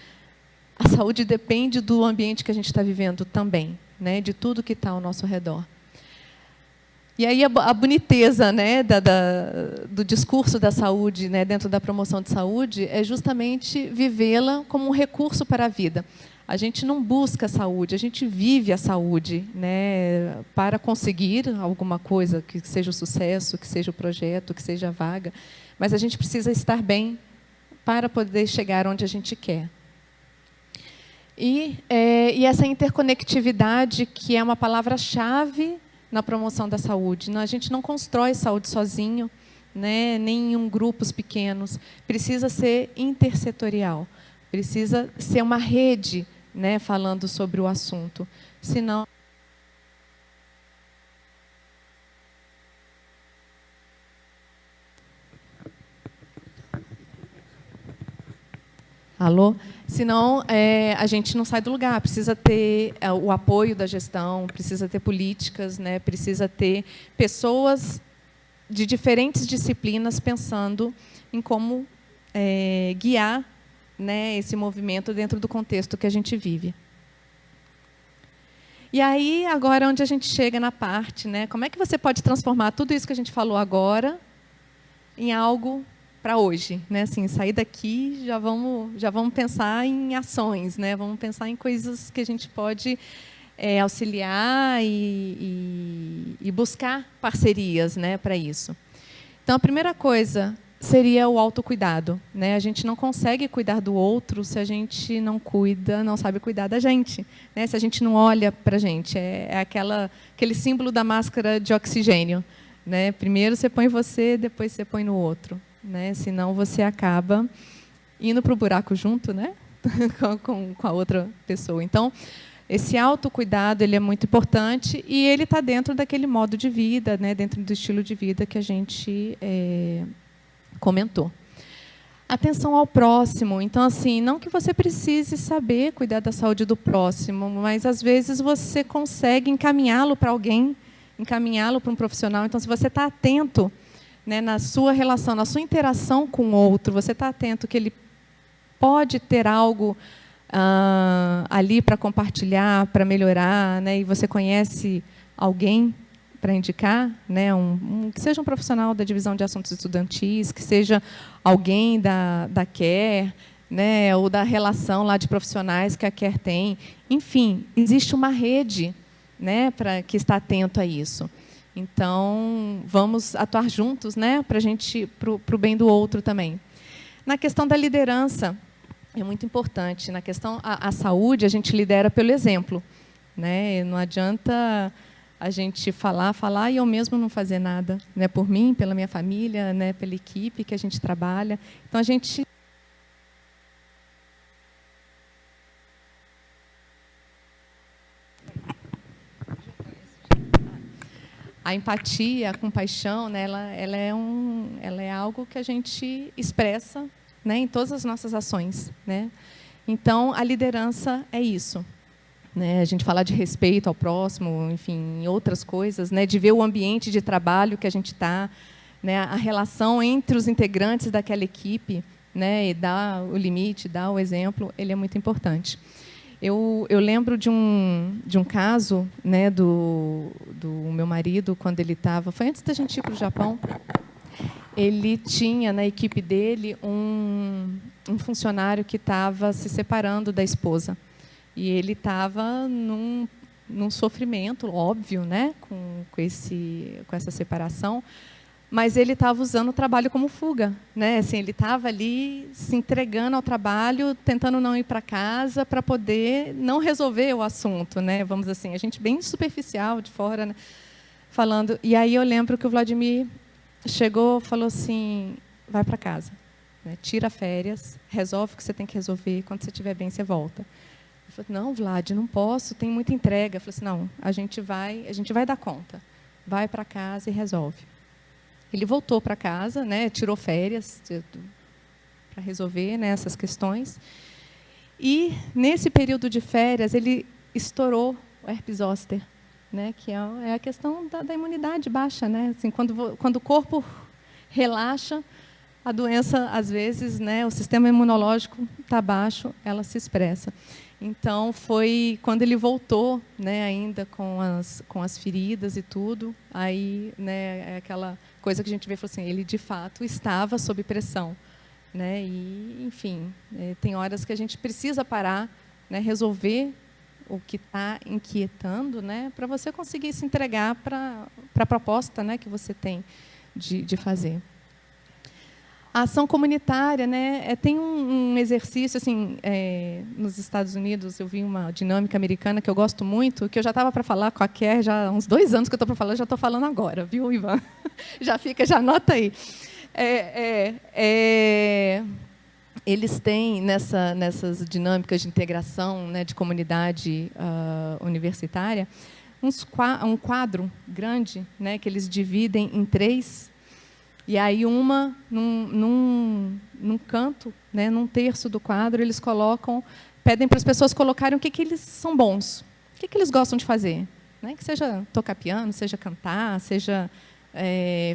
a saúde depende do ambiente que a gente está vivendo também, né, de tudo que está ao nosso redor. E aí a boniteza, né, do discurso da saúde, né, dentro da promoção de saúde é justamente vivê-la como um recurso para a vida. A gente não busca a saúde, a gente vive a saúde, né, para conseguir alguma coisa, que seja o sucesso, que seja o projeto, que seja a vaga, mas a gente precisa estar bem para poder chegar onde a gente quer. E essa interconectividade, que é uma palavra-chave na promoção da saúde. A gente não constrói saúde sozinho, né, nem em grupos pequenos. Precisa ser intersetorial, precisa ser uma rede né, falando sobre o assunto. Senão... Alô? Senão, a gente não sai do lugar. Precisa ter o apoio da gestão, precisa ter políticas, né? Precisa ter pessoas de diferentes disciplinas pensando em como guiar, né, esse movimento dentro do contexto que a gente vive. E aí, agora, onde a gente chega na parte, né? Como é que você pode transformar tudo isso que a gente falou agora em algo para hoje, né? Assim, sair daqui, já vamos pensar em ações, né? Vamos pensar em coisas que a gente pode auxiliar e buscar parcerias, né, para isso. Então, a primeira coisa seria o autocuidado, né? A gente não consegue cuidar do outro se a gente não cuida, não sabe cuidar da gente, né? Se a gente não olha para a gente, aquele símbolo da máscara de oxigênio, né? Primeiro você põe você, depois você põe no outro, né? Senão você acaba indo para o buraco junto, né? com a outra pessoa. Então, esse autocuidado, ele é muito importante e ele está dentro daquele modo de vida, né? Dentro do estilo de vida que a gente comentou. Atenção ao próximo. Então, assim, não que você precise saber cuidar da saúde do próximo, mas, às vezes, você consegue encaminhá-lo para alguém, encaminhá-lo para um profissional. Então, se você está atento, né, na sua relação, na sua interação com o outro, você está atento que ele pode ter algo ali para compartilhar, para melhorar, né, e você conhece alguém para indicar, né, que seja um profissional da divisão de assuntos estudantis, que seja alguém da CARE, né, ou da relação lá de profissionais que a CARE tem. Enfim, existe uma rede, né, que está atento a isso. Então, vamos atuar juntos, né, para o bem do outro também. Na questão da liderança, é muito importante. Na questão a saúde, a gente lidera pelo exemplo, né? Não adianta a gente falar e eu mesmo não fazer nada, né? Por mim, pela minha família, né? Pela equipe que a gente trabalha. Então, a gente... A empatia, a compaixão, né? ela é algo que a gente expressa, né? Em todas as nossas ações, né? Então, a liderança é isso. Né, a gente falar de respeito ao próximo, enfim, outras coisas, né, de ver o ambiente de trabalho que a gente está, né, a relação entre os integrantes daquela equipe, né, e dar o limite, dar o exemplo, ele é muito importante. Eu lembro de um caso, né, do meu marido, quando ele estava... Foi antes da gente ir para o Japão. Ele tinha, na equipe dele, um funcionário que estava se separando da esposa. E ele estava num sofrimento, óbvio, né, com essa separação, mas ele estava usando o trabalho como fuga, né? Assim, ele estava ali se entregando ao trabalho, tentando não ir para casa para poder não resolver o assunto, né? Vamos assim, a gente bem superficial de fora, né, falando. E aí eu lembro que o Vladimir chegou, falou assim: vai para casa, né? Tira férias, resolve o que você tem que resolver. Quando você estiver bem, você volta. Eu falei: não, Vlad, não posso, tem muita entrega. Eu falei assim: não, a gente vai dar conta. Vai para casa e resolve. Ele voltou para casa, né, tirou férias para resolver, né, essas questões. E, nesse período de férias, ele estourou o herpes zoster, né, que é a questão da imunidade baixa. Né? Assim, quando o corpo relaxa, a doença, às vezes, né, o sistema imunológico está baixo, ela se expressa. Então, foi quando ele voltou, né, ainda com as feridas e tudo, aí, né, aquela coisa que a gente vê, falou assim, ele, de fato, estava sob pressão. Né, e, enfim, tem horas que a gente precisa parar, né, resolver o que está inquietando, né, para você conseguir se entregar para a proposta, né, que você tem de fazer. A ação comunitária, né, tem um exercício, assim, nos Estados Unidos, eu vi uma dinâmica americana que eu gosto muito, que eu já estava para falar com a Kerr, já há uns 2 anos que eu estou para falar, já estou falando agora, viu, Ivan? Já anota aí. eles têm, nessas dinâmicas de integração, né, de comunidade universitária, um quadro grande, né, que eles dividem em 3, e aí num canto, né, num terço do quadro, eles pedem para as pessoas colocarem o que eles são bons, o que eles gostam de fazer, né, que seja tocar piano, seja cantar, seja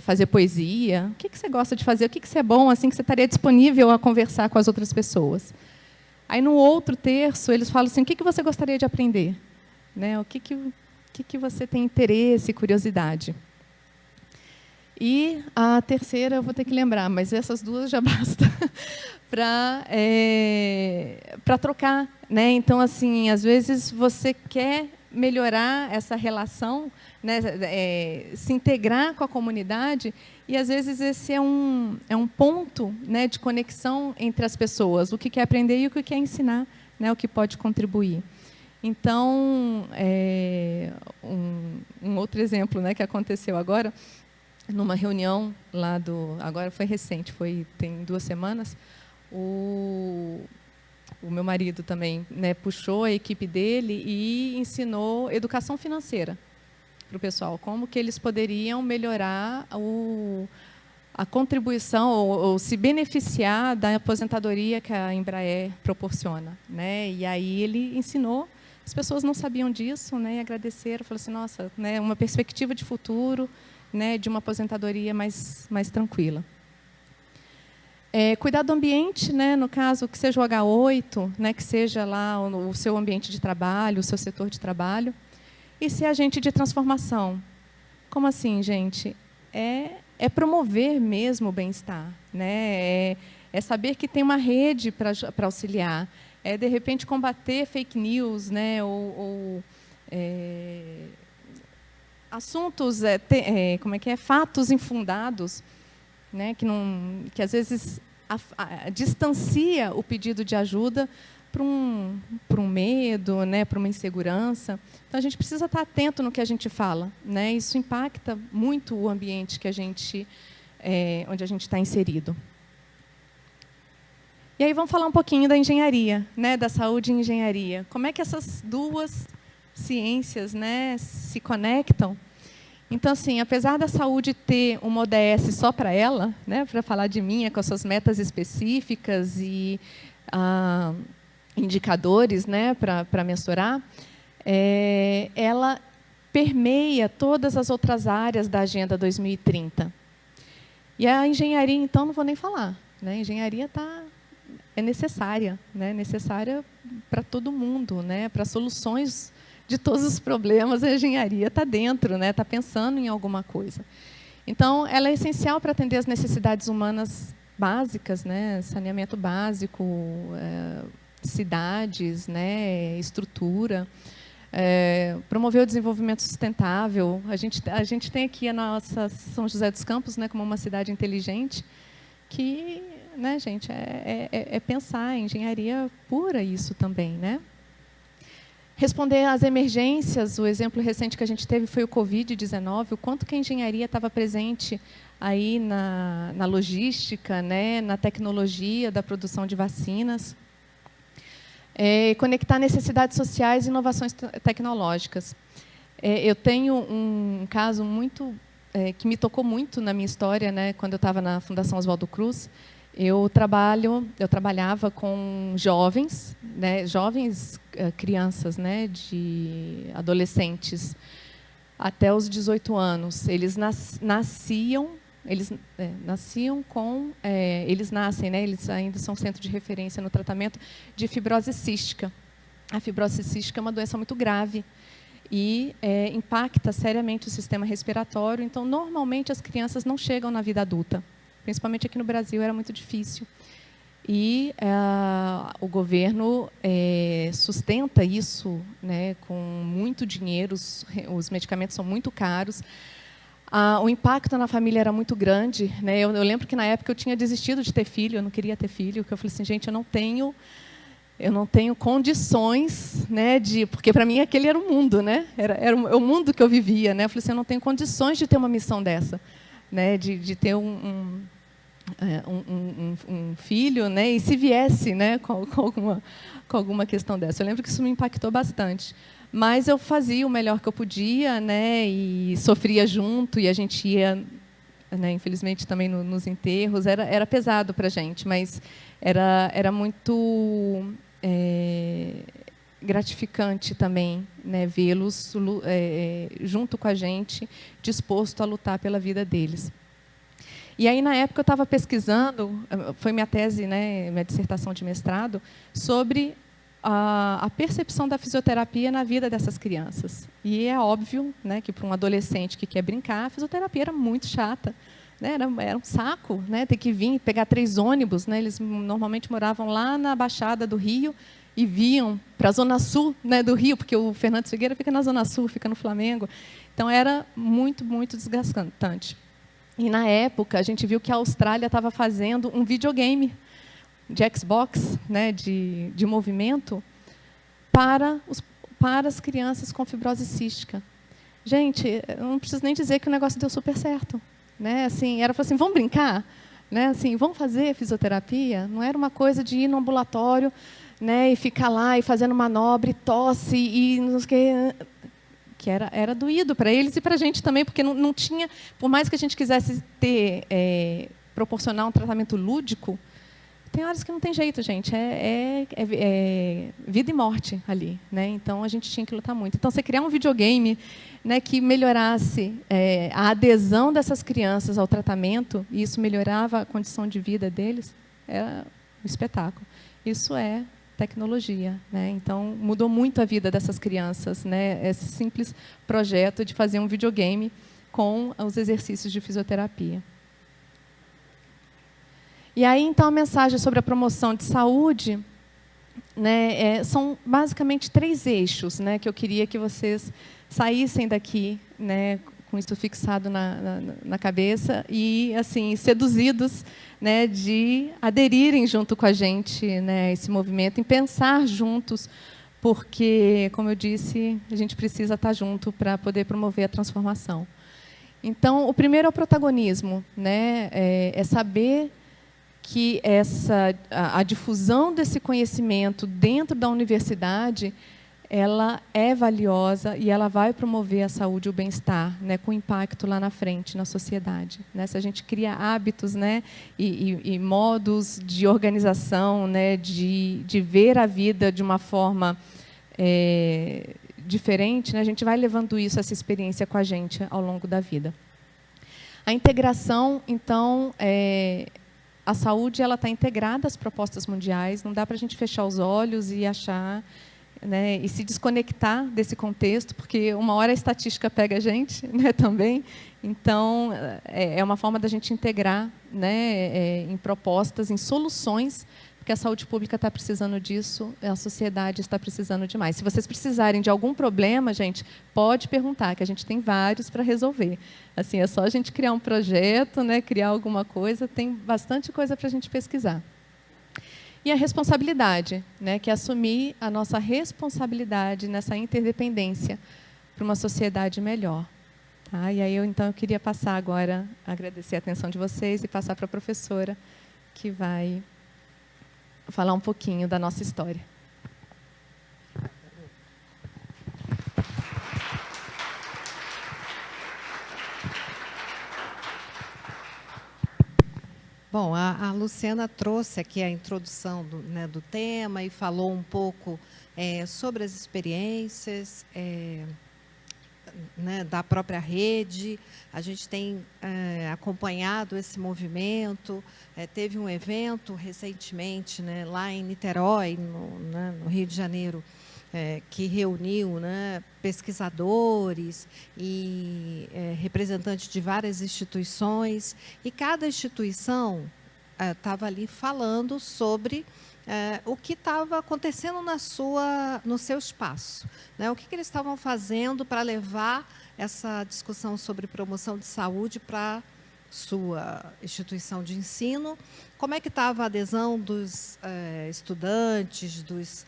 fazer poesia, o que você gosta de fazer, o que você é bom, assim, que você estaria disponível a conversar com as outras pessoas. Aí, no outro terço, eles falam assim, o que você gostaria de aprender? Né? O que você tem interesse, curiosidade? E a terceira, eu vou ter que lembrar, mas essas 2 já basta para trocar. Né? Então, assim, às vezes, você quer melhorar essa relação, né, se integrar com a comunidade, e às vezes esse é um ponto, né, de conexão entre as pessoas, o que quer aprender e o que quer ensinar, né, o que pode contribuir. Então, um outro exemplo, né, que aconteceu agora, numa reunião lá agora foi recente, tem 2 semanas, o meu marido também, né, puxou a equipe dele e ensinou educação financeira para o pessoal, como que eles poderiam melhorar a contribuição ou se beneficiar da aposentadoria que a Embraer proporciona. Né? E aí ele ensinou, as pessoas não sabiam disso, né, e agradeceram, falaram assim, nossa, né, uma perspectiva de futuro, né, de uma aposentadoria mais tranquila. Cuidar do ambiente, né, no caso, que seja o H8, né, que seja lá o seu ambiente de trabalho, o seu setor de trabalho, e ser agente de transformação. Como assim, gente? É promover mesmo o bem-estar, né? É saber que tem uma rede para auxiliar, de repente, combater fake news, né, ou assuntos, fatos infundados, né, que às vezes distancia o pedido de ajuda para um medo, né, para uma insegurança. Então a gente precisa estar atento no que a gente fala, né? Isso impacta muito o ambiente que onde a gente está inserido. E aí vamos falar um pouquinho da engenharia, né, da saúde e engenharia. Como é que essas 2 ciências, né, se conectam? Então, assim, apesar da saúde ter uma ODS só para ela, né, para falar de mim, com as suas metas específicas e indicadores, né, para mensurar, ela permeia todas as outras áreas da Agenda 2030. E a engenharia, então, não vou nem falar. Né? A engenharia é necessária, né, necessária para todo mundo, né, para soluções de todos os problemas. A engenharia está dentro, né, está pensando em alguma coisa. Então, ela é essencial para atender as necessidades humanas básicas, né, saneamento básico, cidades, né, estrutura, promover o desenvolvimento sustentável. A gente tem aqui a nossa São José dos Campos, né, como uma cidade inteligente, que, né, gente, pensar em engenharia pura isso também, né? Responder às emergências, o exemplo recente que a gente teve foi o Covid-19, o quanto que a engenharia estava presente aí na logística, né, na tecnologia da produção de vacinas. Conectar necessidades sociais e inovações tecnológicas. Eu tenho um caso muito que me tocou muito na minha história, né, quando eu estava na Fundação Oswaldo Cruz. Eu trabalhava com jovens, né, crianças, né, de adolescentes até os 18 anos. Eles nasciam, eles nascem, né, eles ainda são centro de referência no tratamento de fibrose cística. A fibrose cística é uma doença muito grave e impacta seriamente o sistema respiratório. Então, normalmente as crianças não chegam na vida adulta. Principalmente aqui no Brasil, era muito difícil. E o governo sustenta isso, né, com muito dinheiro, os medicamentos são muito caros. O impacto na família era muito grande. Né? Eu lembro que, na época, eu tinha desistido de ter filho, eu não queria ter filho, porque eu falei assim, gente, eu não tenho condições, né, porque, para mim, aquele era o mundo. Né? Era o mundo que eu vivia. Né? Eu falei assim, eu não tenho condições de ter uma missão dessa. Né, de ter um filho, né, e se viesse, né, com alguma questão dessa. Eu lembro que isso me impactou bastante. Mas eu fazia o melhor que eu podia, né, e sofria junto, e a gente ia, né, infelizmente, também nos enterros. Era pesado para a gente, mas era muito gratificante também, né, vê-los junto com a gente, disposto a lutar pela vida deles. E aí, na época, eu estava pesquisando, foi minha tese, né, minha dissertação de mestrado, sobre a percepção da fisioterapia na vida dessas crianças. E é óbvio, né, que para um adolescente que quer brincar, a fisioterapia era muito chata. Né, era um saco, né, ter que vir pegar 3 ônibus. Né, eles normalmente moravam lá na Baixada do Rio e vinham para a Zona Sul, né, do Rio, porque o Fernando Figueira fica na Zona Sul, fica no Flamengo. Então, era muito, muito desgastante. E, na época, a gente viu que a Austrália estava fazendo um videogame de Xbox, né, de movimento, para as crianças com fibrose cística. Gente, eu não preciso nem dizer que o negócio deu super certo. Né? Assim, era assim, vamos brincar? Né? Assim, vamos fazer fisioterapia? Não era uma coisa de ir no ambulatório, né, e ficar lá e fazendo manobra, e tosse, e não sei o que era doído para eles e para a gente também, porque não tinha, por mais que a gente quisesse proporcionar um tratamento lúdico, tem horas que não tem jeito, gente, é vida e morte ali, né? Então a gente tinha que lutar muito. Então, você criar um videogame, né, que melhorasse a adesão dessas crianças ao tratamento, e isso melhorava a condição de vida deles, era um espetáculo. Isso é tecnologia, né? Então mudou muito a vida dessas crianças, né? Esse simples projeto de fazer um videogame com os exercícios de fisioterapia. E aí, então, a mensagem sobre a promoção de saúde, né, são basicamente 3 eixos, né, que eu queria que vocês saíssem daqui, né, com isso fixado na cabeça e, assim, seduzidos, né, de aderirem junto com a gente, né, a esse movimento, em pensar juntos, porque, como eu disse, a gente precisa estar junto para poder promover a transformação. Então, o primeiro é o protagonismo, né, é saber que a difusão desse conhecimento dentro da universidade, ela é valiosa e ela vai promover a saúde e o bem-estar, né, com impacto lá na frente, na sociedade. Né? Se a gente cria hábitos, né, e modos de organização, né, de ver a vida de uma forma diferente, né, a gente vai levando essa experiência com a gente ao longo da vida. A integração, então, a saúde está integrada às propostas mundiais, não dá para a gente fechar os olhos e achar, né, e se desconectar desse contexto, porque uma hora a estatística pega a gente, né, também. Então, é uma forma da gente integrar, né, em propostas, em soluções, porque a saúde pública está precisando disso, a sociedade está precisando de mais. Se vocês precisarem de algum problema, gente, pode perguntar, que a gente tem vários para resolver. Assim, é só a gente criar um projeto, né, criar alguma coisa, tem bastante coisa para a gente pesquisar. E a responsabilidade, né, que é assumir a nossa responsabilidade nessa interdependência para uma sociedade melhor. Tá? E aí, então, eu queria passar agora, agradecer a atenção de vocês e passar para a professora, que vai falar um pouquinho da nossa história. Bom, a Luciana trouxe aqui a introdução do tema e falou um pouco sobre as experiências da própria rede. A gente tem acompanhado esse movimento. Teve um evento recentemente, né, lá em Niterói, no Rio de Janeiro, que reuniu, né, pesquisadores e representantes de várias instituições, e cada instituição estava ali falando sobre o que estava acontecendo no seu espaço, né, o que eles estavam fazendo para levar essa discussão sobre promoção de saúde para sua instituição de ensino, como é que estava a adesão dos estudantes, dos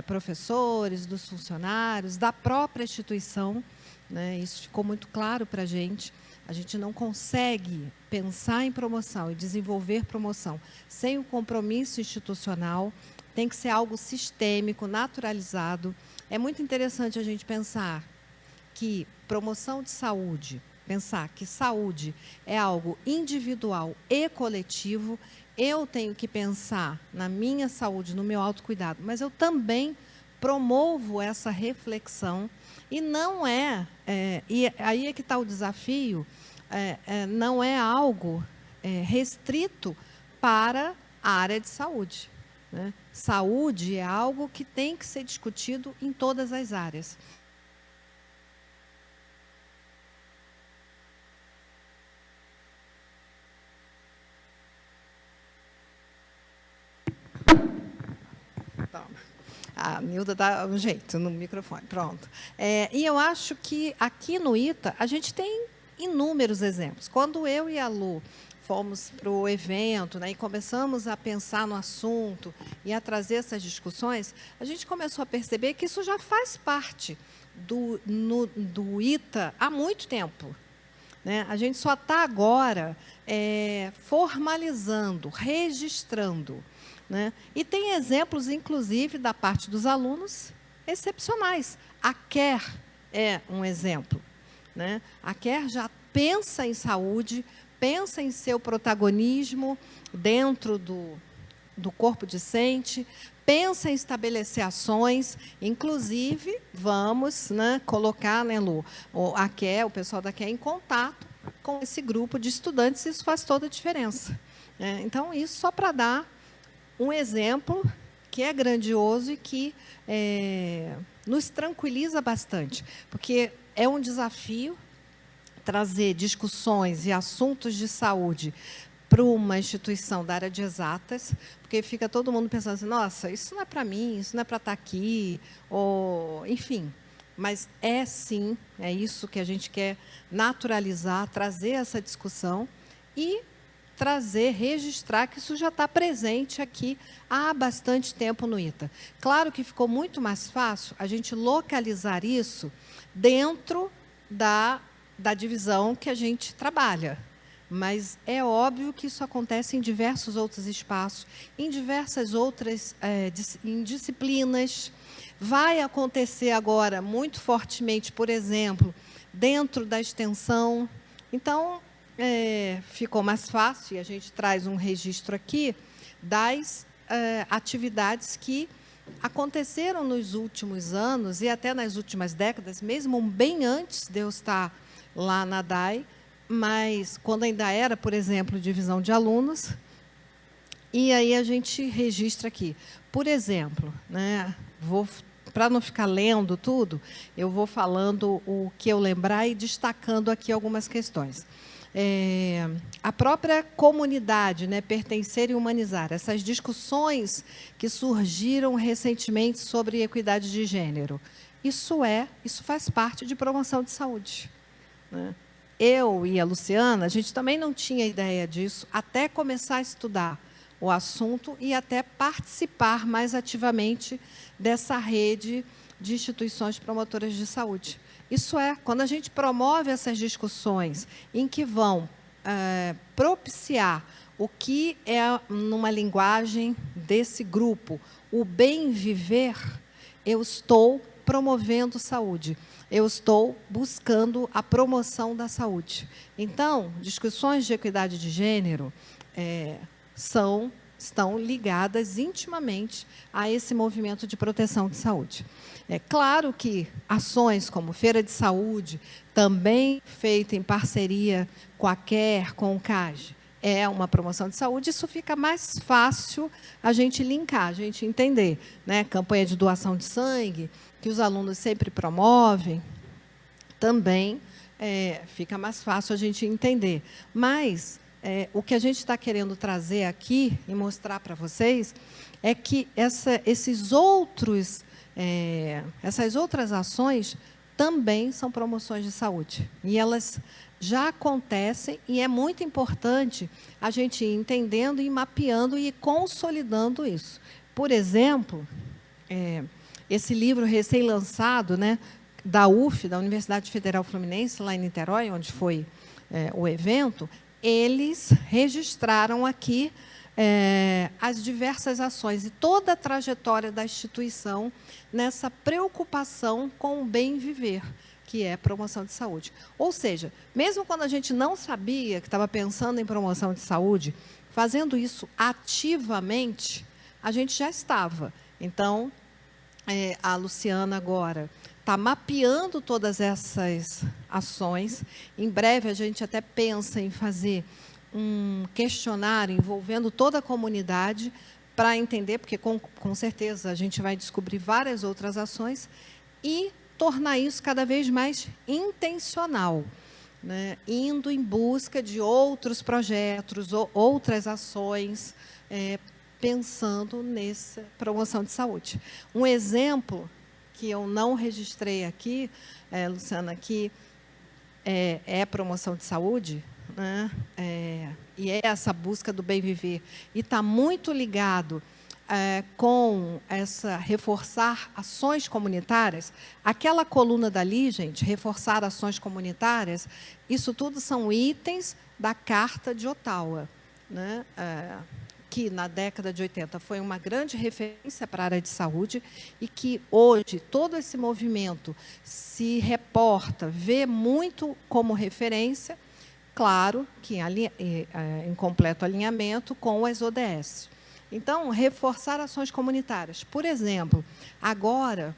professores, dos funcionários, da própria instituição, né? Isso ficou muito claro para a gente. A gente não consegue pensar em promoção e desenvolver promoção sem o compromisso institucional. Tem que ser algo sistêmico, naturalizado. É muito interessante a gente pensar que promoção de saúde, pensar que saúde é algo individual e coletivo. Eu tenho que pensar na minha saúde, no meu autocuidado, mas eu também promovo essa reflexão. E não e aí é que está o desafio, não é algo restrito para a área de saúde, né? Saúde é algo que tem que ser discutido em todas as áreas. A Nilda dá um jeito no microfone, pronto. E eu acho que aqui no ITA a gente tem inúmeros exemplos. Quando eu e a Lu fomos para o evento, né, e começamos a pensar no assunto e a trazer essas discussões, a gente começou a perceber que isso já faz parte do ITA há muito tempo, né? A gente só está agora formalizando, registrando, né? E tem exemplos, inclusive, da parte dos alunos, excepcionais. A Quer é um exemplo, né? A Quer já pensa em saúde, pensa em seu protagonismo dentro do corpo discente, pensa em estabelecer ações, inclusive, vamos, né, colocar, né, Lu, a Quer, o pessoal da Quer, em contato com esse grupo de estudantes, isso faz toda a diferença, né? Então, isso só para dar um exemplo que é grandioso e que nos tranquiliza bastante, porque é um desafio trazer discussões e assuntos de saúde para uma instituição da área de exatas, porque fica todo mundo pensando assim, nossa, isso não é para mim, isso não é para estar aqui, ou, enfim. Mas sim, é isso que a gente quer naturalizar, trazer essa discussão e trazer, registrar que isso já está presente aqui há bastante tempo no ITA. Claro que ficou muito mais fácil a gente localizar isso dentro da divisão que a gente trabalha. Mas é óbvio que isso acontece em diversos outros espaços, em diversas outras em disciplinas. Vai acontecer agora muito fortemente, por exemplo, dentro da extensão. Então, ficou mais fácil, e a gente traz um registro aqui das atividades que aconteceram nos últimos anos e até nas últimas décadas, mesmo bem antes de eu estar lá na DAI, mas quando ainda era, por exemplo, divisão de alunos, e aí a gente registra aqui. Por exemplo, né, para não ficar lendo tudo, eu vou falando o que eu lembrar e destacando aqui algumas questões. A própria comunidade, né, pertencer e humanizar, essas discussões que surgiram recentemente sobre equidade de gênero, isso faz parte de promoção de saúde, né? Eu e a Luciana, a gente também não tinha ideia disso, até começar a estudar o assunto e até participar mais ativamente dessa rede de instituições promotoras de saúde. Isso quando a gente promove essas discussões em que vão propiciar o que é, numa linguagem desse grupo, o bem viver, eu estou promovendo saúde, eu estou buscando a promoção da saúde. Então, discussões de equidade de gênero estão ligadas intimamente a esse movimento de proteção de saúde. É claro que ações como Feira de Saúde, também feita em parceria com a Quer, com o CAGE, é uma promoção de saúde, isso fica mais fácil a gente linkar, a gente entender, né? Campanha de doação de sangue, que os alunos sempre promovem, também fica mais fácil a gente entender. Mas o que a gente está querendo trazer aqui e mostrar para vocês é que essas outras ações também são promoções de saúde. E elas já acontecem e é muito importante a gente ir entendendo e mapeando e consolidando isso. Por exemplo, esse livro recém-lançado, né, da UF, da Universidade Federal Fluminense, lá em Niterói, onde foi o evento, eles registraram aqui as diversas ações e toda a trajetória da instituição nessa preocupação com o bem viver, que é promoção de saúde. Ou seja, mesmo quando a gente não sabia que estava pensando em promoção de saúde, fazendo isso ativamente, a gente já estava. Então, a Luciana agora está mapeando todas essas ações. Em breve, a gente até pensa em fazer um questionário envolvendo toda a comunidade para entender, porque, com certeza, a gente vai descobrir várias outras ações e tornar isso cada vez mais intencional, né? Indo em busca de outros projetos, outras ações, pensando nessa promoção de saúde. Um exemplo que eu não registrei aqui, Luciana, que é promoção de saúde, né? E é essa busca do bem viver, e está muito ligado com essa reforçar ações comunitárias. Aquela coluna dali, gente, reforçar ações comunitárias, isso tudo são itens da Carta de Ottawa, né? Que na década de 80 foi uma grande referência para a área de saúde e que hoje todo esse movimento se reporta, vê muito como referência, claro que em completo alinhamento com as ODS. Então, reforçar ações comunitárias. Por exemplo, agora,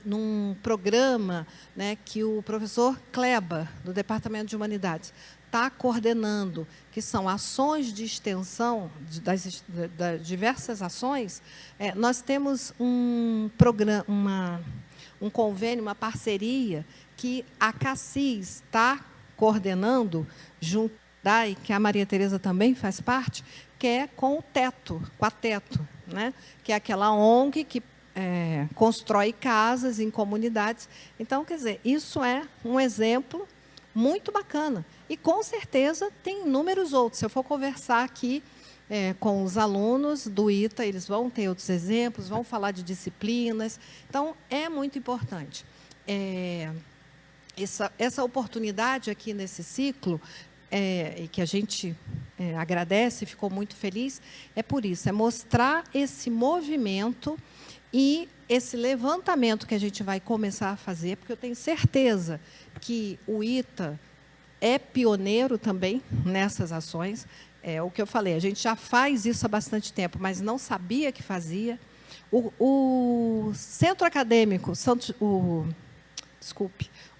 num programa, né, que o professor Kleber, do Departamento de Humanidades, está coordenando, que são ações de extensão, das diversas ações, nós temos um programa, um convênio, uma parceria, que a CACIS está coordenando, junto da, que a Maria Tereza também faz parte, que é com a Teto, né? Que é aquela ONG que constrói casas em comunidades. Então, quer dizer, isso é um exemplo muito bacana. E, com certeza, tem inúmeros outros. Se eu for conversar aqui com os alunos do ITA, eles vão ter outros exemplos, vão falar de disciplinas. Então, é muito importante. Essa oportunidade aqui nesse ciclo, e que a gente agradece, ficou muito feliz, é por isso, é mostrar esse movimento e esse levantamento que a gente vai começar a fazer, porque eu tenho certeza que o ITA é pioneiro também nessas ações. O que eu falei, a gente já faz isso há bastante tempo, mas não sabia que fazia. O Centro Acadêmico,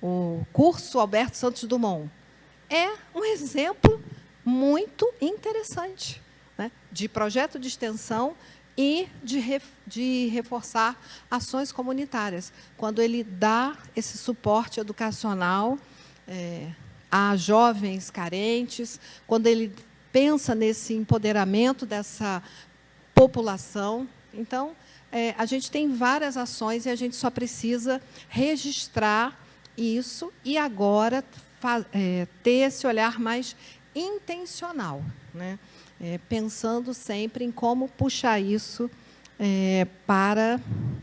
o curso Alberto Santos Dumont, é um exemplo muito interessante, né, de projeto de extensão e de reforçar ações comunitárias, quando ele dá esse suporte educacional a jovens carentes, quando ele pensa nesse empoderamento dessa população. Então, a gente tem várias ações e a gente só precisa registrar isso e agora ter esse olhar mais intencional, né? Pensando sempre em como puxar isso para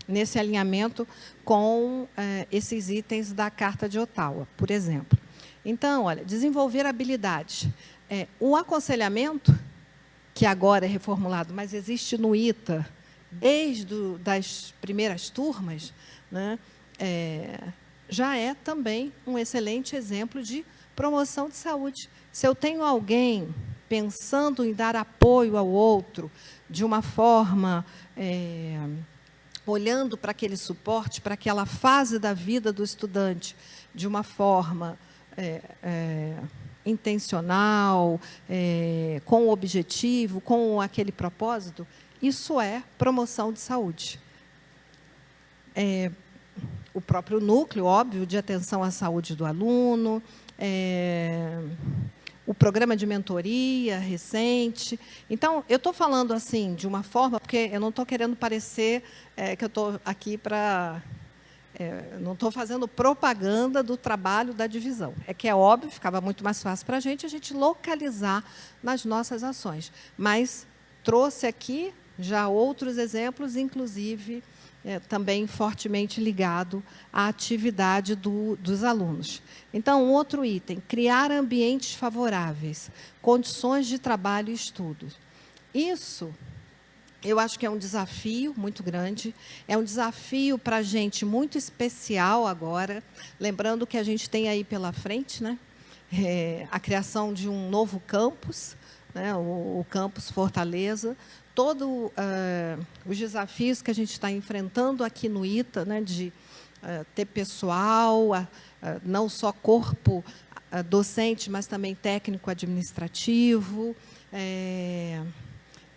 nesse alinhamento com esses itens da Carta de Ottawa, por exemplo. Então, olha, desenvolver habilidades. O aconselhamento, que agora é reformulado, mas existe no ITA desde das primeiras turmas, né, já é também um excelente exemplo de promoção de saúde. Se eu tenho alguém pensando em dar apoio ao outro de uma forma, olhando para aquele suporte, para aquela fase da vida do estudante, de uma forma intencional, com o objetivo, com aquele propósito, isso é promoção de saúde. O próprio núcleo, óbvio, de atenção à saúde do aluno, o programa de mentoria recente. Então, eu estou falando assim de uma forma, porque eu não estou querendo parecer que eu estou aqui para... não estou fazendo propaganda do trabalho da divisão. É que é óbvio, ficava muito mais fácil para a gente localizar nas nossas ações. Mas trouxe aqui já outros exemplos, inclusive também fortemente ligado à atividade dos alunos. Então, um outro item, criar ambientes favoráveis, condições de trabalho e estudo. Isso, eu acho que é um desafio muito grande, é um desafio para a gente muito especial agora, lembrando que a gente tem aí pela frente, né, a criação de um novo campus, né, o Campus Fortaleza, todos os desafios que a gente está enfrentando aqui no ITA, né, de ter pessoal, não só corpo docente, mas também técnico-administrativo,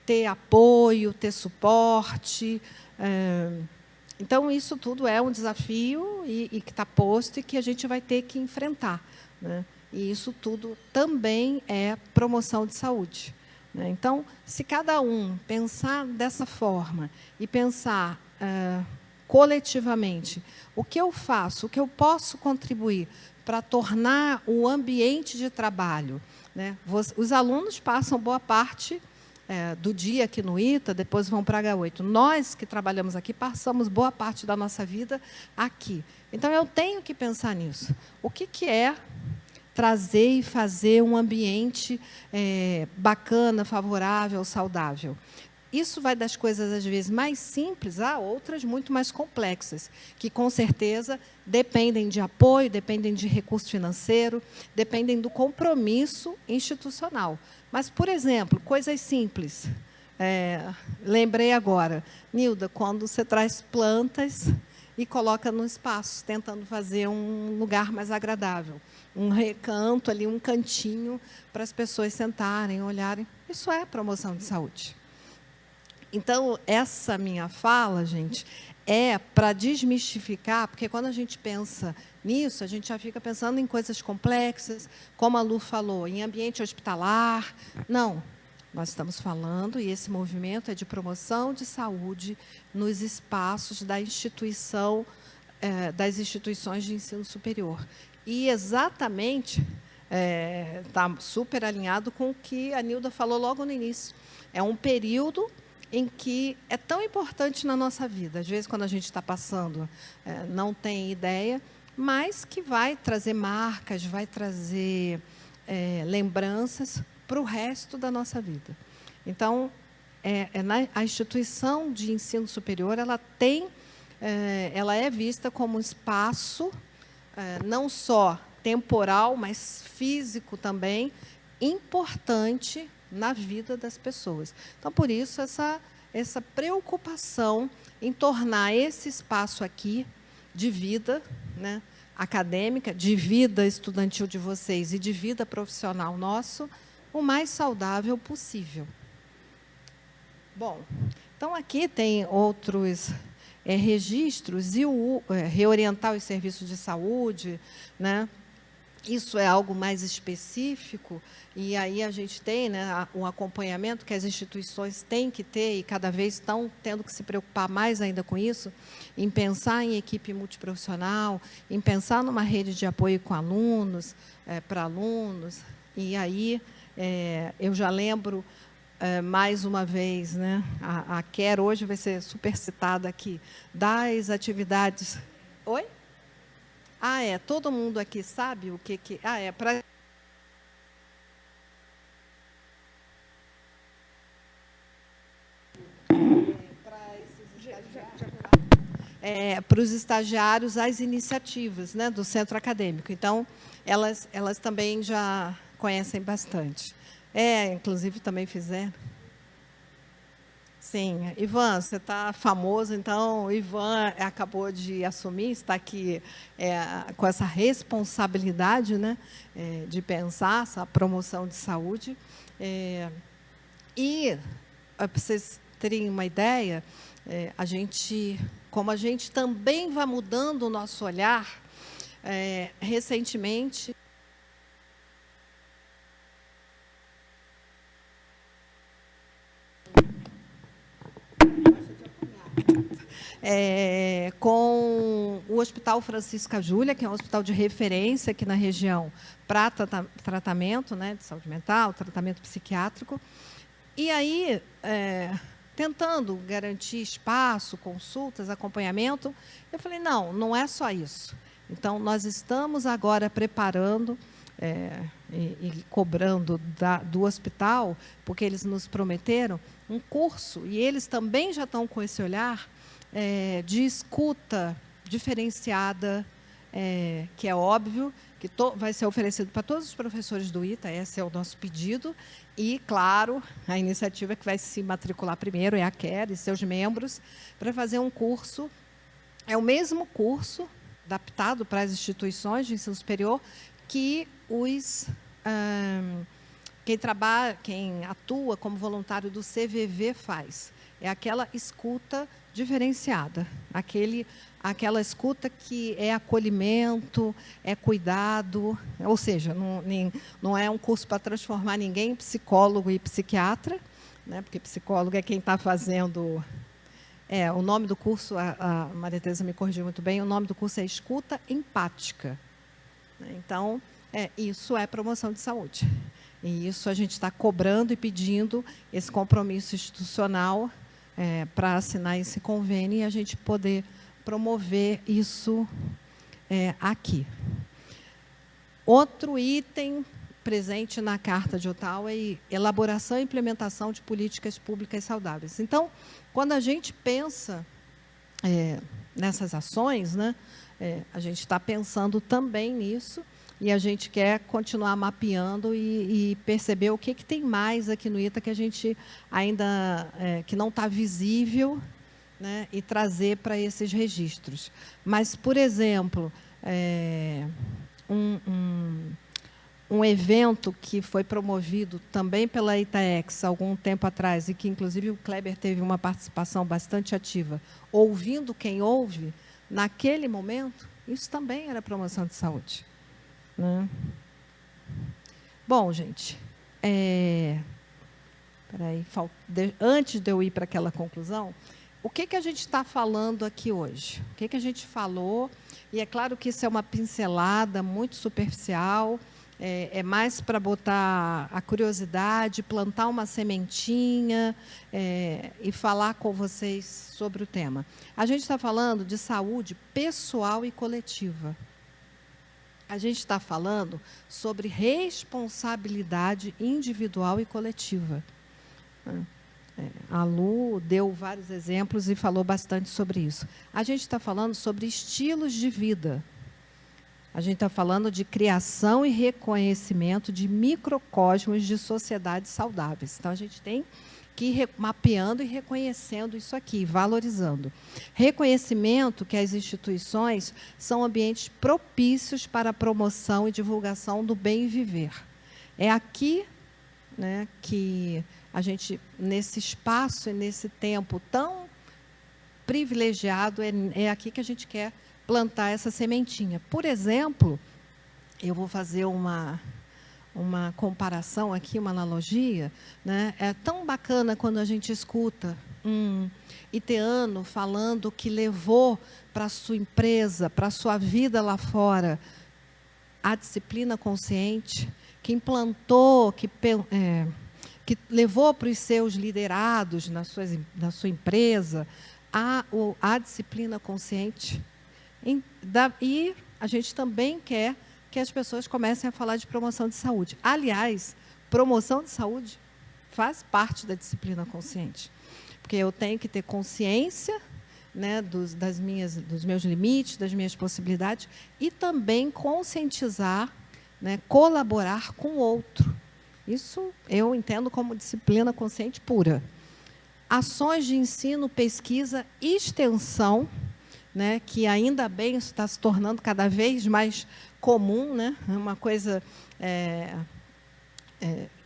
ter apoio, ter suporte. Então, isso tudo é um desafio e que está posto e que a gente vai ter que enfrentar, né? E isso tudo também é promoção de saúde. Então, se cada um pensar dessa forma e pensar coletivamente o que eu faço, o que eu posso contribuir para tornar o ambiente de trabalho, né? Os alunos passam boa parte do dia aqui no ITA, depois vão para a H8. Nós que trabalhamos aqui passamos boa parte da nossa vida aqui. Então, eu tenho que pensar nisso. O que é trazer e fazer um ambiente bacana, favorável, saudável? Isso vai das coisas, às vezes, mais simples a outras muito mais complexas, que, com certeza, dependem de apoio, dependem de recurso financeiro, dependem do compromisso institucional. Mas, por exemplo, coisas simples. Lembrei agora, Nilda, quando você traz plantas e coloca no espaço, tentando fazer um lugar mais agradável, um recanto ali, um cantinho para as pessoas sentarem, olharem. Isso é promoção de saúde. Então, essa minha fala, gente, é para desmistificar, porque quando a gente pensa nisso, a gente já fica pensando em coisas complexas, como a Lu falou, em ambiente hospitalar. Não, nós estamos falando, e esse movimento é de promoção de saúde nos espaços da instituição, das instituições de ensino superior. E, exatamente, está super alinhado com o que a Nilda falou logo no início. É um período em que é tão importante na nossa vida. Às vezes, quando a gente está passando, não tem ideia, mas que vai trazer marcas, vai trazer lembranças para o resto da nossa vida. Então, a instituição de ensino superior, ela é vista como um espaço, não só temporal, mas físico também, importante na vida das pessoas. Então, por isso, essa preocupação em tornar esse espaço aqui de vida, né, acadêmica, de vida estudantil de vocês e de vida profissional nosso, o mais saudável possível. Bom, então aqui tem outros registros, e reorientar os serviços de saúde, né? Isso é algo mais específico, e aí a gente tem, né, um acompanhamento que as instituições têm que ter, e cada vez estão tendo que se preocupar mais ainda com isso, em pensar em equipe multiprofissional, em pensar numa rede de apoio com alunos, para alunos. E aí eu já lembro, mais uma vez, né, a Quer hoje vai ser super citada aqui, das atividades... Oi? Todo mundo aqui sabe o que... para... para os estagiários, as iniciativas, né, do centro acadêmico. Então, elas também já conhecem bastante. Inclusive, também fizeram. Sim, Ivan, você está famoso, então o Ivan acabou de assumir, está aqui com essa responsabilidade, né, de pensar essa promoção de saúde. E, para vocês terem uma ideia, como a gente também vai mudando o nosso olhar, recentemente... com o Hospital Francisca Júlia, que é um hospital de referência aqui na região para tratamento, né, de saúde mental, tratamento psiquiátrico. E aí tentando garantir espaço, consultas, acompanhamento. Eu falei, não é só isso. Então, nós estamos agora preparando e cobrando do hospital, porque eles nos prometeram um curso, e eles também já estão com esse olhar de escuta diferenciada, que é óbvio, que vai ser oferecido para todos os professores do ITA, esse é o nosso pedido, e, claro, a iniciativa que vai se matricular primeiro é a CARE e seus membros, para fazer um curso, é o mesmo curso, adaptado para as instituições de ensino superior, que quem atua como voluntário do CVV faz. É aquela escuta diferenciada, aquela escuta que é acolhimento, é cuidado, ou seja, não é um curso para transformar ninguém em psicólogo e psiquiatra, né, porque psicólogo é quem está fazendo... o nome do curso, a Maria Tereza me corrigiu muito bem, o nome do curso é Escuta Empática. Então, isso é promoção de saúde. E isso a gente está cobrando e pedindo esse compromisso institucional para assinar esse convênio e a gente poder promover isso aqui. Outro item presente na Carta de Ottawa é elaboração e implementação de políticas públicas saudáveis. Então, quando a gente pensa nessas ações, né, a gente está pensando também nisso, e a gente quer continuar mapeando e perceber o que tem mais aqui no ITA que a gente ainda que não está visível, né, e trazer para esses registros. Mas, por exemplo, um evento que foi promovido também pela ITAEX algum tempo atrás, e que, inclusive, o Kleber teve uma participação bastante ativa, ouvindo quem ouve, naquele momento, isso também era promoção de saúde. Né? Bom, gente, antes de eu ir para aquela conclusão, o que a gente está falando aqui hoje? O que a gente falou? E é claro que isso é uma pincelada muito superficial, é mais para botar a curiosidade, plantar uma sementinha e falar com vocês sobre o tema. A gente está falando de saúde pessoal e coletiva. A gente está falando sobre responsabilidade individual e coletiva. A Lu deu vários exemplos e falou bastante sobre isso. A gente está falando sobre estilos de vida. A gente está falando de criação e reconhecimento de microcosmos de sociedades saudáveis. Então, a gente tem que ir mapeando e reconhecendo isso aqui, valorizando. Reconhecimento que as instituições são ambientes propícios para a promoção e divulgação do bem viver. É aqui, né, que a gente, nesse espaço e nesse tempo tão privilegiado, é aqui que a gente quer plantar essa sementinha. Por exemplo, eu vou fazer uma comparação aqui, uma analogia, né? É tão bacana quando a gente escuta um iteano falando que levou para a sua empresa, para a sua vida lá fora, a disciplina consciente, que implantou, que levou para os seus liderados na sua empresa a disciplina consciente. E a gente também quer que as pessoas comecem a falar de promoção de saúde. Aliás, promoção de saúde faz parte da disciplina consciente, porque eu tenho que ter consciência, né, dos meus limites, das minhas possibilidades, e também conscientizar, né, colaborar com o outro. Isso eu entendo como disciplina consciente pura. Ações de ensino, pesquisa e extensão, né, que ainda bem isso está se tornando cada vez mais comum, né, é uma coisa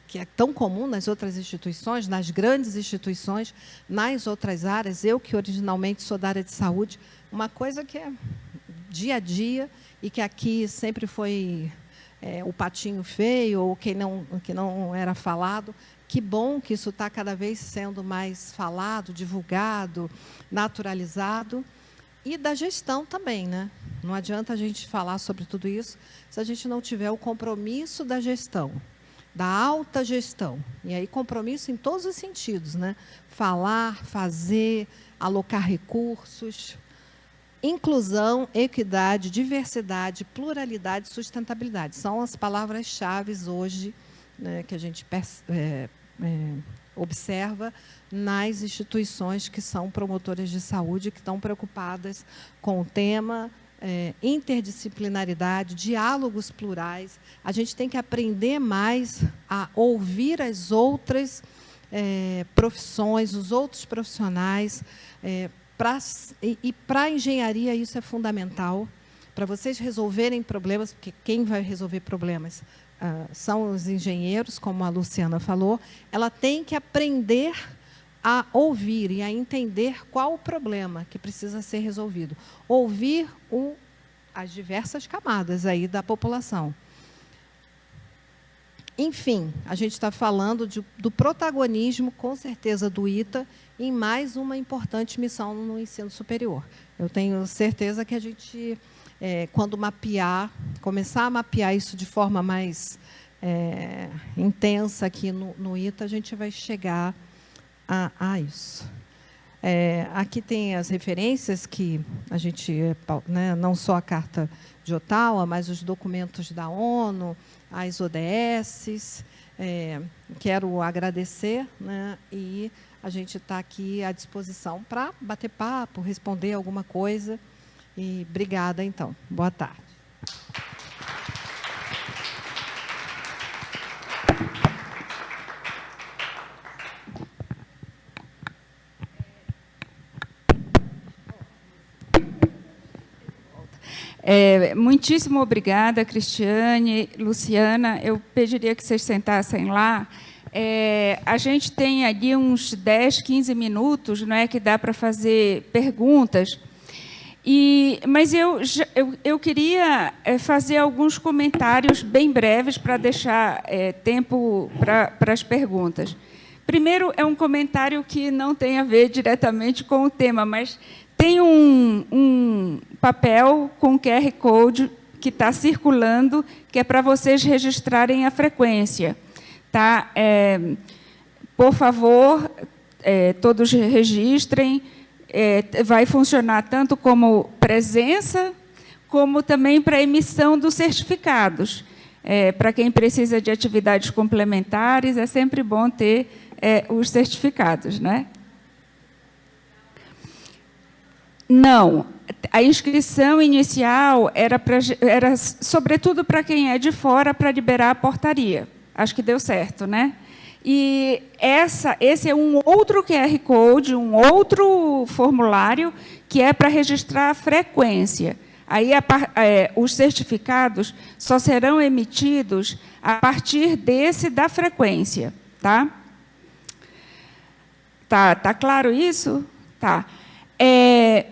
que é tão comum nas outras instituições, nas grandes instituições, nas outras áreas. Eu, que originalmente sou da área de saúde, uma coisa que é dia a dia e que aqui sempre foi o patinho feio ou que não era falado. Que bom que isso está cada vez sendo mais falado, divulgado, naturalizado. E da gestão também, né? Não adianta a gente falar sobre tudo isso se a gente não tiver o compromisso da gestão. da alta gestão. E aí compromisso em todos os sentidos, né? Falar, fazer, alocar recursos, inclusão, equidade, diversidade, pluralidade e sustentabilidade. São as palavras-chave hoje, né, que a gente observa nas instituições que são promotoras de saúde, que estão preocupadas com o tema, interdisciplinaridade, diálogos plurais. A gente tem que aprender mais a ouvir as outras profissões, os outros profissionais. Para a engenharia isso é fundamental, para vocês resolverem problemas, porque quem vai resolver problemas são os engenheiros, como a Luciana falou. Ela tem que aprender a ouvir e a entender qual o problema que precisa ser resolvido. Ouvir as diversas camadas aí da população. Enfim, a gente está falando do protagonismo, com certeza, do ITA em mais uma importante missão no ensino superior. Eu tenho certeza que a gente, quando começar a mapear isso de forma mais intensa aqui no ITA, a gente vai chegar a isso. Aqui tem as referências que a gente, né, não só a Carta de Ottawa, mas os documentos da ONU, as ODSs. Quero agradecer, né, e a gente está aqui à disposição para bater papo, responder alguma coisa. E obrigada, então. Boa tarde. Muitíssimo obrigada, Cristiane, Luciana. Eu pediria que vocês sentassem lá. A gente tem ali uns 10, 15 minutos, não é, que dá para fazer perguntas. Mas eu queria fazer alguns comentários bem breves para deixar tempo para as perguntas. Primeiro, é um comentário que não tem a ver diretamente com o tema, mas tem um papel com QR Code que está circulando, que é para vocês registrarem a frequência. Tá? Por favor, todos registrem. Vai funcionar tanto como presença, como também para emissão dos certificados. Para quem precisa de atividades complementares, é sempre bom ter os certificados, né? Não, a inscrição inicial era sobretudo para quem é de fora, para liberar a portaria. Acho que deu certo, né? E esse é um outro QR Code, um outro formulário, que é para registrar a frequência. Aí, os certificados só serão emitidos a partir da frequência. Tá? Tá claro isso? Tá.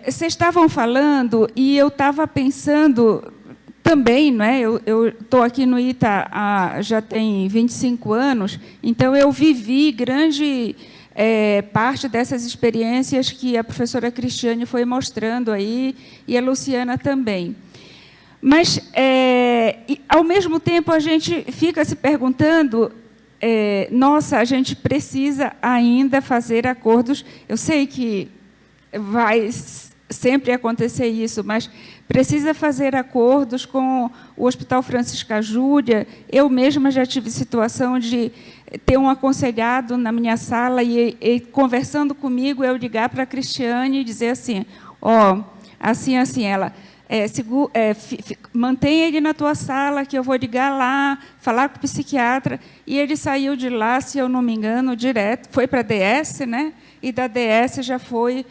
Vocês estavam falando, e eu estava pensando também, não é? Eu estou aqui no ITA já tem 25 anos, então eu vivi grande parte dessas experiências que a professora Cristiane foi mostrando aí, e a Luciana também. Mas, ao mesmo tempo, a gente fica se perguntando, nossa, a gente precisa ainda fazer acordos. Eu sei que vai sempre acontecer isso, mas precisa fazer acordos com o Hospital Francisca Júlia. Eu mesma já tive situação de ter um aconselhado na minha sala e conversando comigo, eu ligar para a Cristiane e dizer assim, assim, ela, mantenha ele na tua sala, que eu vou ligar lá, falar com o psiquiatra. E ele saiu de lá, se eu não me engano, direto, foi para a DS, né? E da DS já foi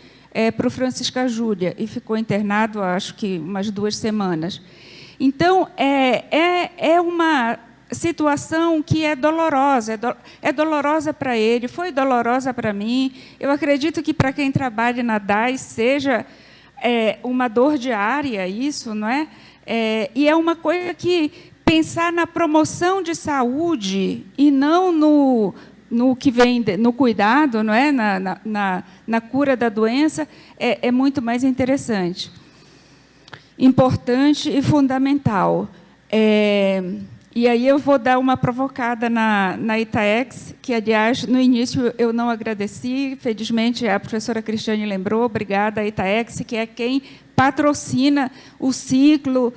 para o Francisca Júlia, e ficou internado, acho que umas 2 semanas. Então, é uma situação que é dolorosa, é dolorosa para ele, foi dolorosa para mim. Eu acredito que, para quem trabalha na DAS, seja uma dor diária isso, não é? E é uma coisa que pensar na promoção de saúde e não no que vem no cuidado, não é? Na cura da doença, é muito mais interessante, importante e fundamental. E aí eu vou dar uma provocada na Itaex, que, aliás, no início eu não agradeci, felizmente a professora Cristiane lembrou, obrigada à Itaex, que é quem patrocina o ciclo,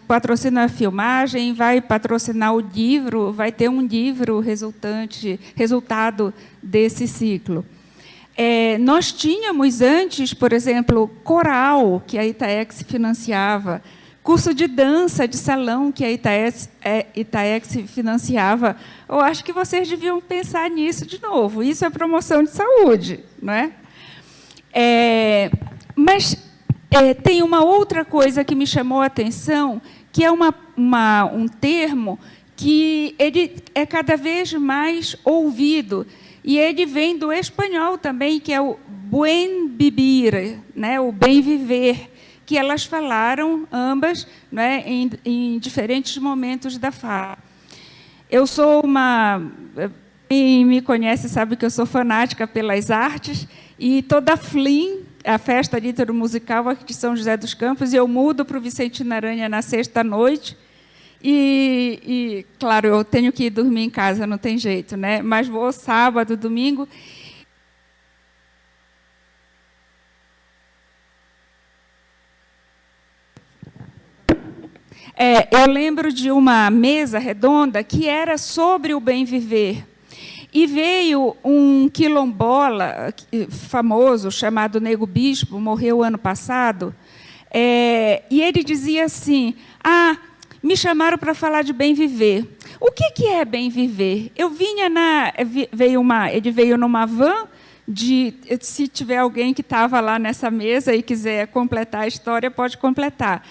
patrocina a filmagem, vai patrocinar o livro, vai ter um livro resultado desse ciclo. Nós tínhamos antes, por exemplo, coral, que a Itaex financiava, curso de dança, de salão, que a Itaex financiava. Eu acho que vocês deviam pensar nisso de novo. Isso é promoção de saúde, não é? Mas tem uma outra coisa que me chamou a atenção, que é um termo que ele é cada vez mais ouvido, e ele vem do espanhol também, que é o buen vivir, né? O bem viver, que elas falaram, ambas, né, em diferentes momentos da fala. Eu sou quem me conhece sabe que eu sou fanática pelas artes, e toda a FLIM, a Festa Lítero Musical aqui de São José dos Campos, eu mudo para o Vicentino Aranha na sexta-noite, e, claro, eu tenho que ir dormir em casa, não tem jeito, né? Mas vou sábado, domingo. Eu lembro de uma mesa redonda que era sobre o bem viver. E veio um quilombola famoso, chamado Nego Bispo, morreu ano passado, e ele dizia assim: me chamaram para falar de bem viver. O que é bem viver? Ele veio numa van, se tiver alguém que estava lá nessa mesa e quiser completar a história, pode completar.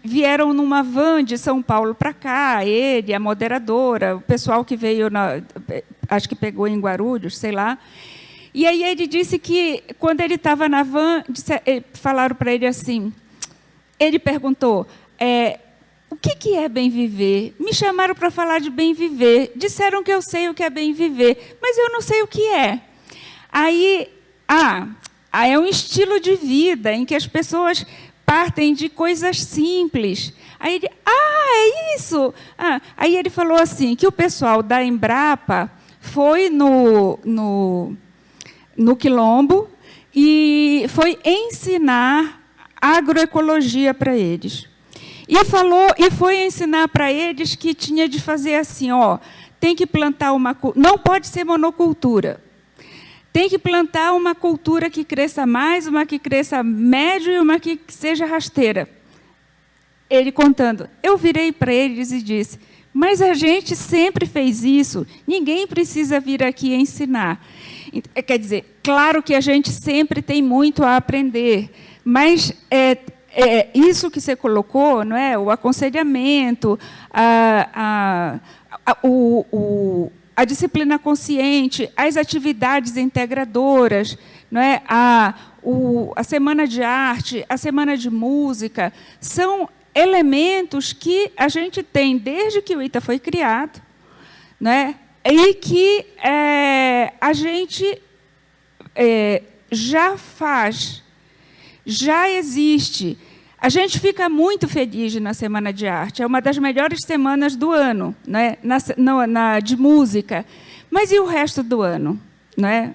Vieram numa van de São Paulo para cá, ele, a moderadora, o pessoal que veio, acho que pegou em Guarulhos, sei lá. E aí ele disse que, quando ele estava na van, falaram para ele assim, ele perguntou, o que é bem viver? Me chamaram para falar de bem viver, disseram que eu sei o que é bem viver, mas eu não sei o que é. Aí, é um estilo de vida em que as pessoas partem de coisas simples. Aí ele, é isso! Aí ele falou assim, que o pessoal da Embrapa foi no Quilombo e foi ensinar agroecologia para eles. E foi ensinar para eles que tinha de fazer assim, tem que plantar não pode ser monocultura. Tem que plantar uma cultura que cresça mais, uma que cresça médio e uma que seja rasteira. Ele contando. Eu virei para eles e disse, mas a gente sempre fez isso, ninguém precisa vir aqui ensinar. Quer dizer, claro que a gente sempre tem muito a aprender, mas isso que você colocou, não é? O aconselhamento, a disciplina consciente, as atividades integradoras, não é? A semana de arte, a semana de música, são elementos que a gente tem desde que o ITA foi criado, né? E que a gente já faz, já existe. A gente fica muito feliz na Semana de Arte, é uma das melhores semanas do ano, né? De música. Mas e o resto do ano? Não é?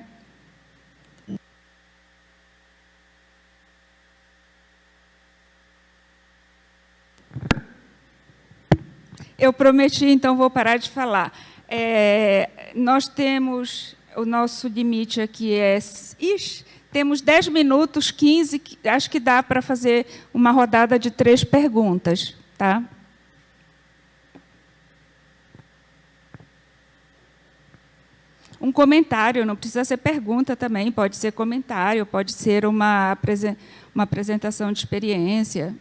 Eu prometi, então vou parar de falar. Nós temos, o nosso limite aqui temos 10 minutos, 15, acho que dá para fazer uma rodada de 3 perguntas. Tá? Um comentário, não precisa ser pergunta também, pode ser comentário, pode ser uma apresentação de experiência.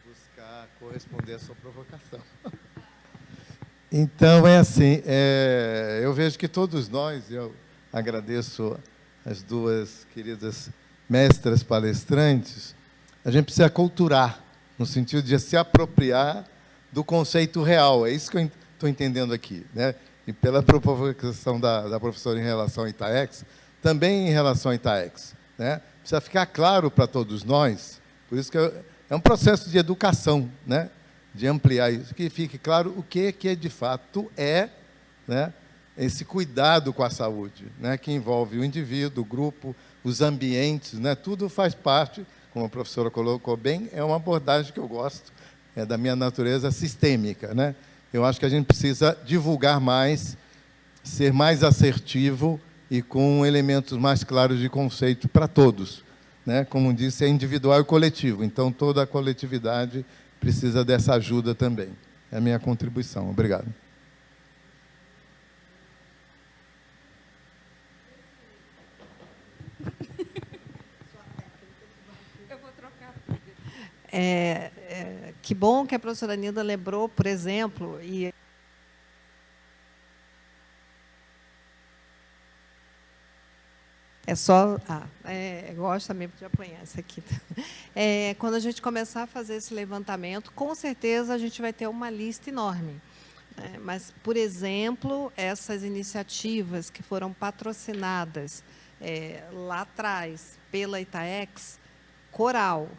Buscar corresponder à sua provocação. Então, é assim, eu vejo que todos nós, eu agradeço as duas queridas mestras palestrantes, a gente precisa aculturar, no sentido de se apropriar do conceito real. É isso que eu estou entendendo aqui, né? E pela provocação da professora em relação à Itaex, também em relação à Itaex, né? Precisa ficar claro para todos nós, por isso que É um processo de educação, né? De ampliar isso, que fique claro o que de fato é, né, esse cuidado com a saúde, né, que envolve o indivíduo, o grupo, os ambientes, né, tudo faz parte, como a professora colocou bem, é uma abordagem que eu gosto, é da minha natureza sistêmica, né? Eu acho que a gente precisa divulgar mais, ser mais assertivo e com elementos mais claros de conceito para todos, né? Como disse, é individual e coletivo, então toda a coletividade precisa dessa ajuda também. É a minha contribuição. Obrigado. Eu vou trocar. Que bom que a professora Nilda lembrou, por exemplo, e gosto também de apanhar essa aqui. Quando a gente começar a fazer esse levantamento, com certeza a gente vai ter uma lista enorme. Mas, por exemplo, essas iniciativas que foram patrocinadas lá atrás pela Itaex, Coral,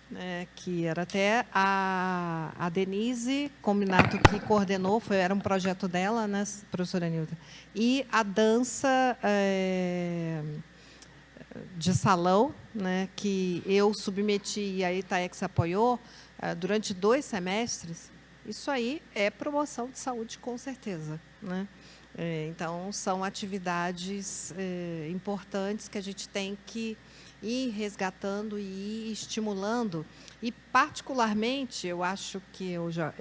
né, que era até a Denise Cominato que coordenou, era um projeto dela, né, professora Nilda, e a dança de salão, né, que eu submeti e a Itaex apoiou durante 2 semestres. Isso aí é promoção de saúde, com certeza, né? Então, são atividades importantes que a gente tem que ir resgatando e ir estimulando. E, particularmente, eu acho que eu já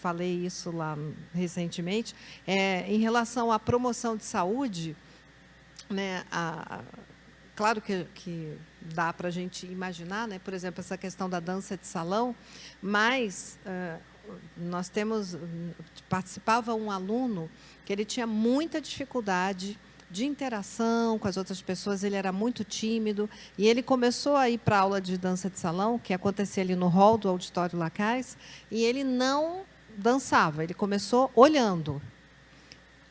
falei isso lá recentemente, em relação à promoção de saúde, né, claro que dá para a gente imaginar, né, por exemplo, essa questão da dança de salão, mas nós participava um aluno que ele tinha muita dificuldade de interação com as outras pessoas, ele era muito tímido, e ele começou a ir para a aula de dança de salão, que acontecia ali no hall do Auditório Lacais, e ele não dançava, ele começou olhando.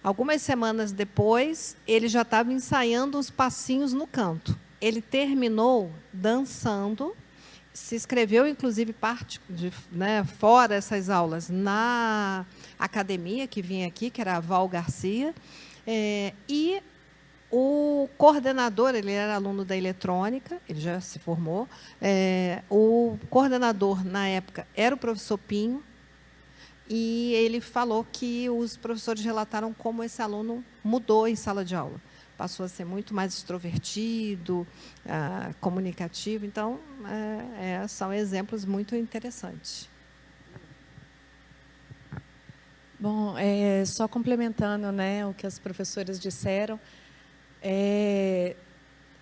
Algumas semanas depois, ele já estava ensaiando uns passinhos no canto. Ele terminou dançando, se inscreveu, inclusive, fora essas aulas, na academia que vinha aqui, que era a Val Garcia, e o coordenador, ele era aluno da eletrônica, ele já se formou, o coordenador, na época, era o professor Pinho, e ele falou que os professores relataram como esse aluno mudou em sala de aula. Passou a ser muito mais extrovertido, comunicativo. Então, são exemplos muito interessantes. Bom, só complementando, né, o que as professoras disseram,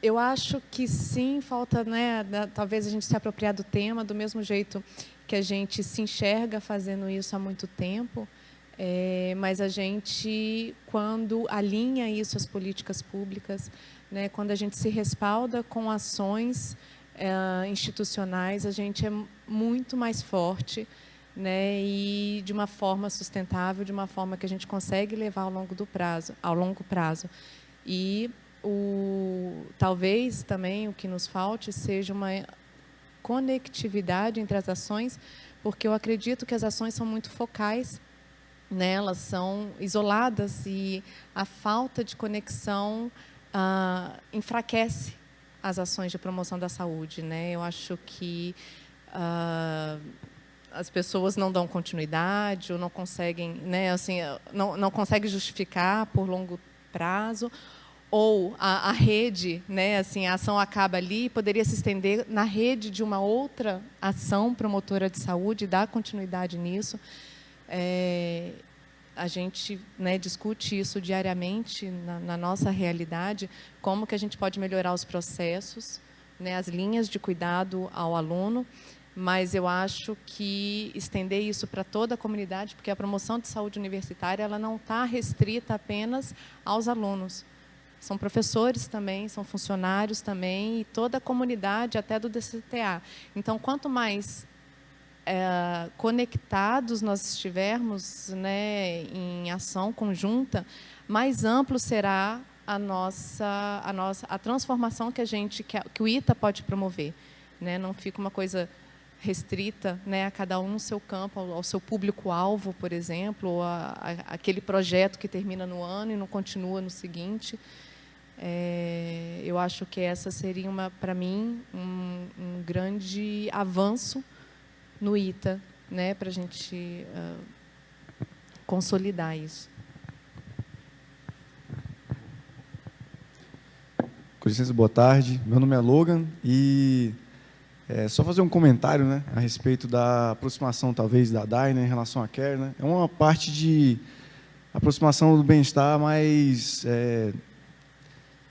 eu acho que sim, falta, né, talvez a gente se apropriar do tema, do mesmo jeito que a gente se enxerga fazendo isso há muito tempo, mas a gente, quando alinha isso às políticas públicas, né, quando a gente se respalda com ações institucionais, a gente é muito mais forte, né, e de uma forma sustentável, de uma forma que a gente consegue levar ao longo prazo. E talvez também o que nos falte seja uma conectividade entre as ações, porque eu acredito que as ações são muito focais, né? Elas são isoladas e a falta de conexão enfraquece as ações de promoção da saúde, né? Eu acho que as pessoas não dão continuidade ou não conseguem, né, assim, não conseguem justificar por longo prazo, ou a rede, né, assim, a ação acaba ali, poderia se estender na rede de uma outra ação promotora de saúde, dar continuidade nisso. A gente, né, discute isso diariamente na nossa realidade, como que a gente pode melhorar os processos, né, as linhas de cuidado ao aluno, mas eu acho que estender isso para toda a comunidade, porque a promoção de saúde universitária ela não está restrita apenas aos alunos. São professores também, são funcionários também, e toda a comunidade, até do DCTA. Então, quanto mais conectados nós estivermos, né, em ação conjunta, mais amplo será a transformação que o ITA pode promover. né? Não fica uma coisa restrita, né, a cada um no seu campo, ao seu público-alvo, por exemplo, ou aquele projeto que termina no ano e não continua no seguinte. Eu acho que essa seria, para mim, um grande avanço no ITA, né, para a gente consolidar isso. Com licença, boa tarde. Meu nome é Logan e só fazer um comentário, né, a respeito da aproximação, talvez, da DAI, né, em relação à CARE. Né? É uma parte de aproximação do bem-estar mais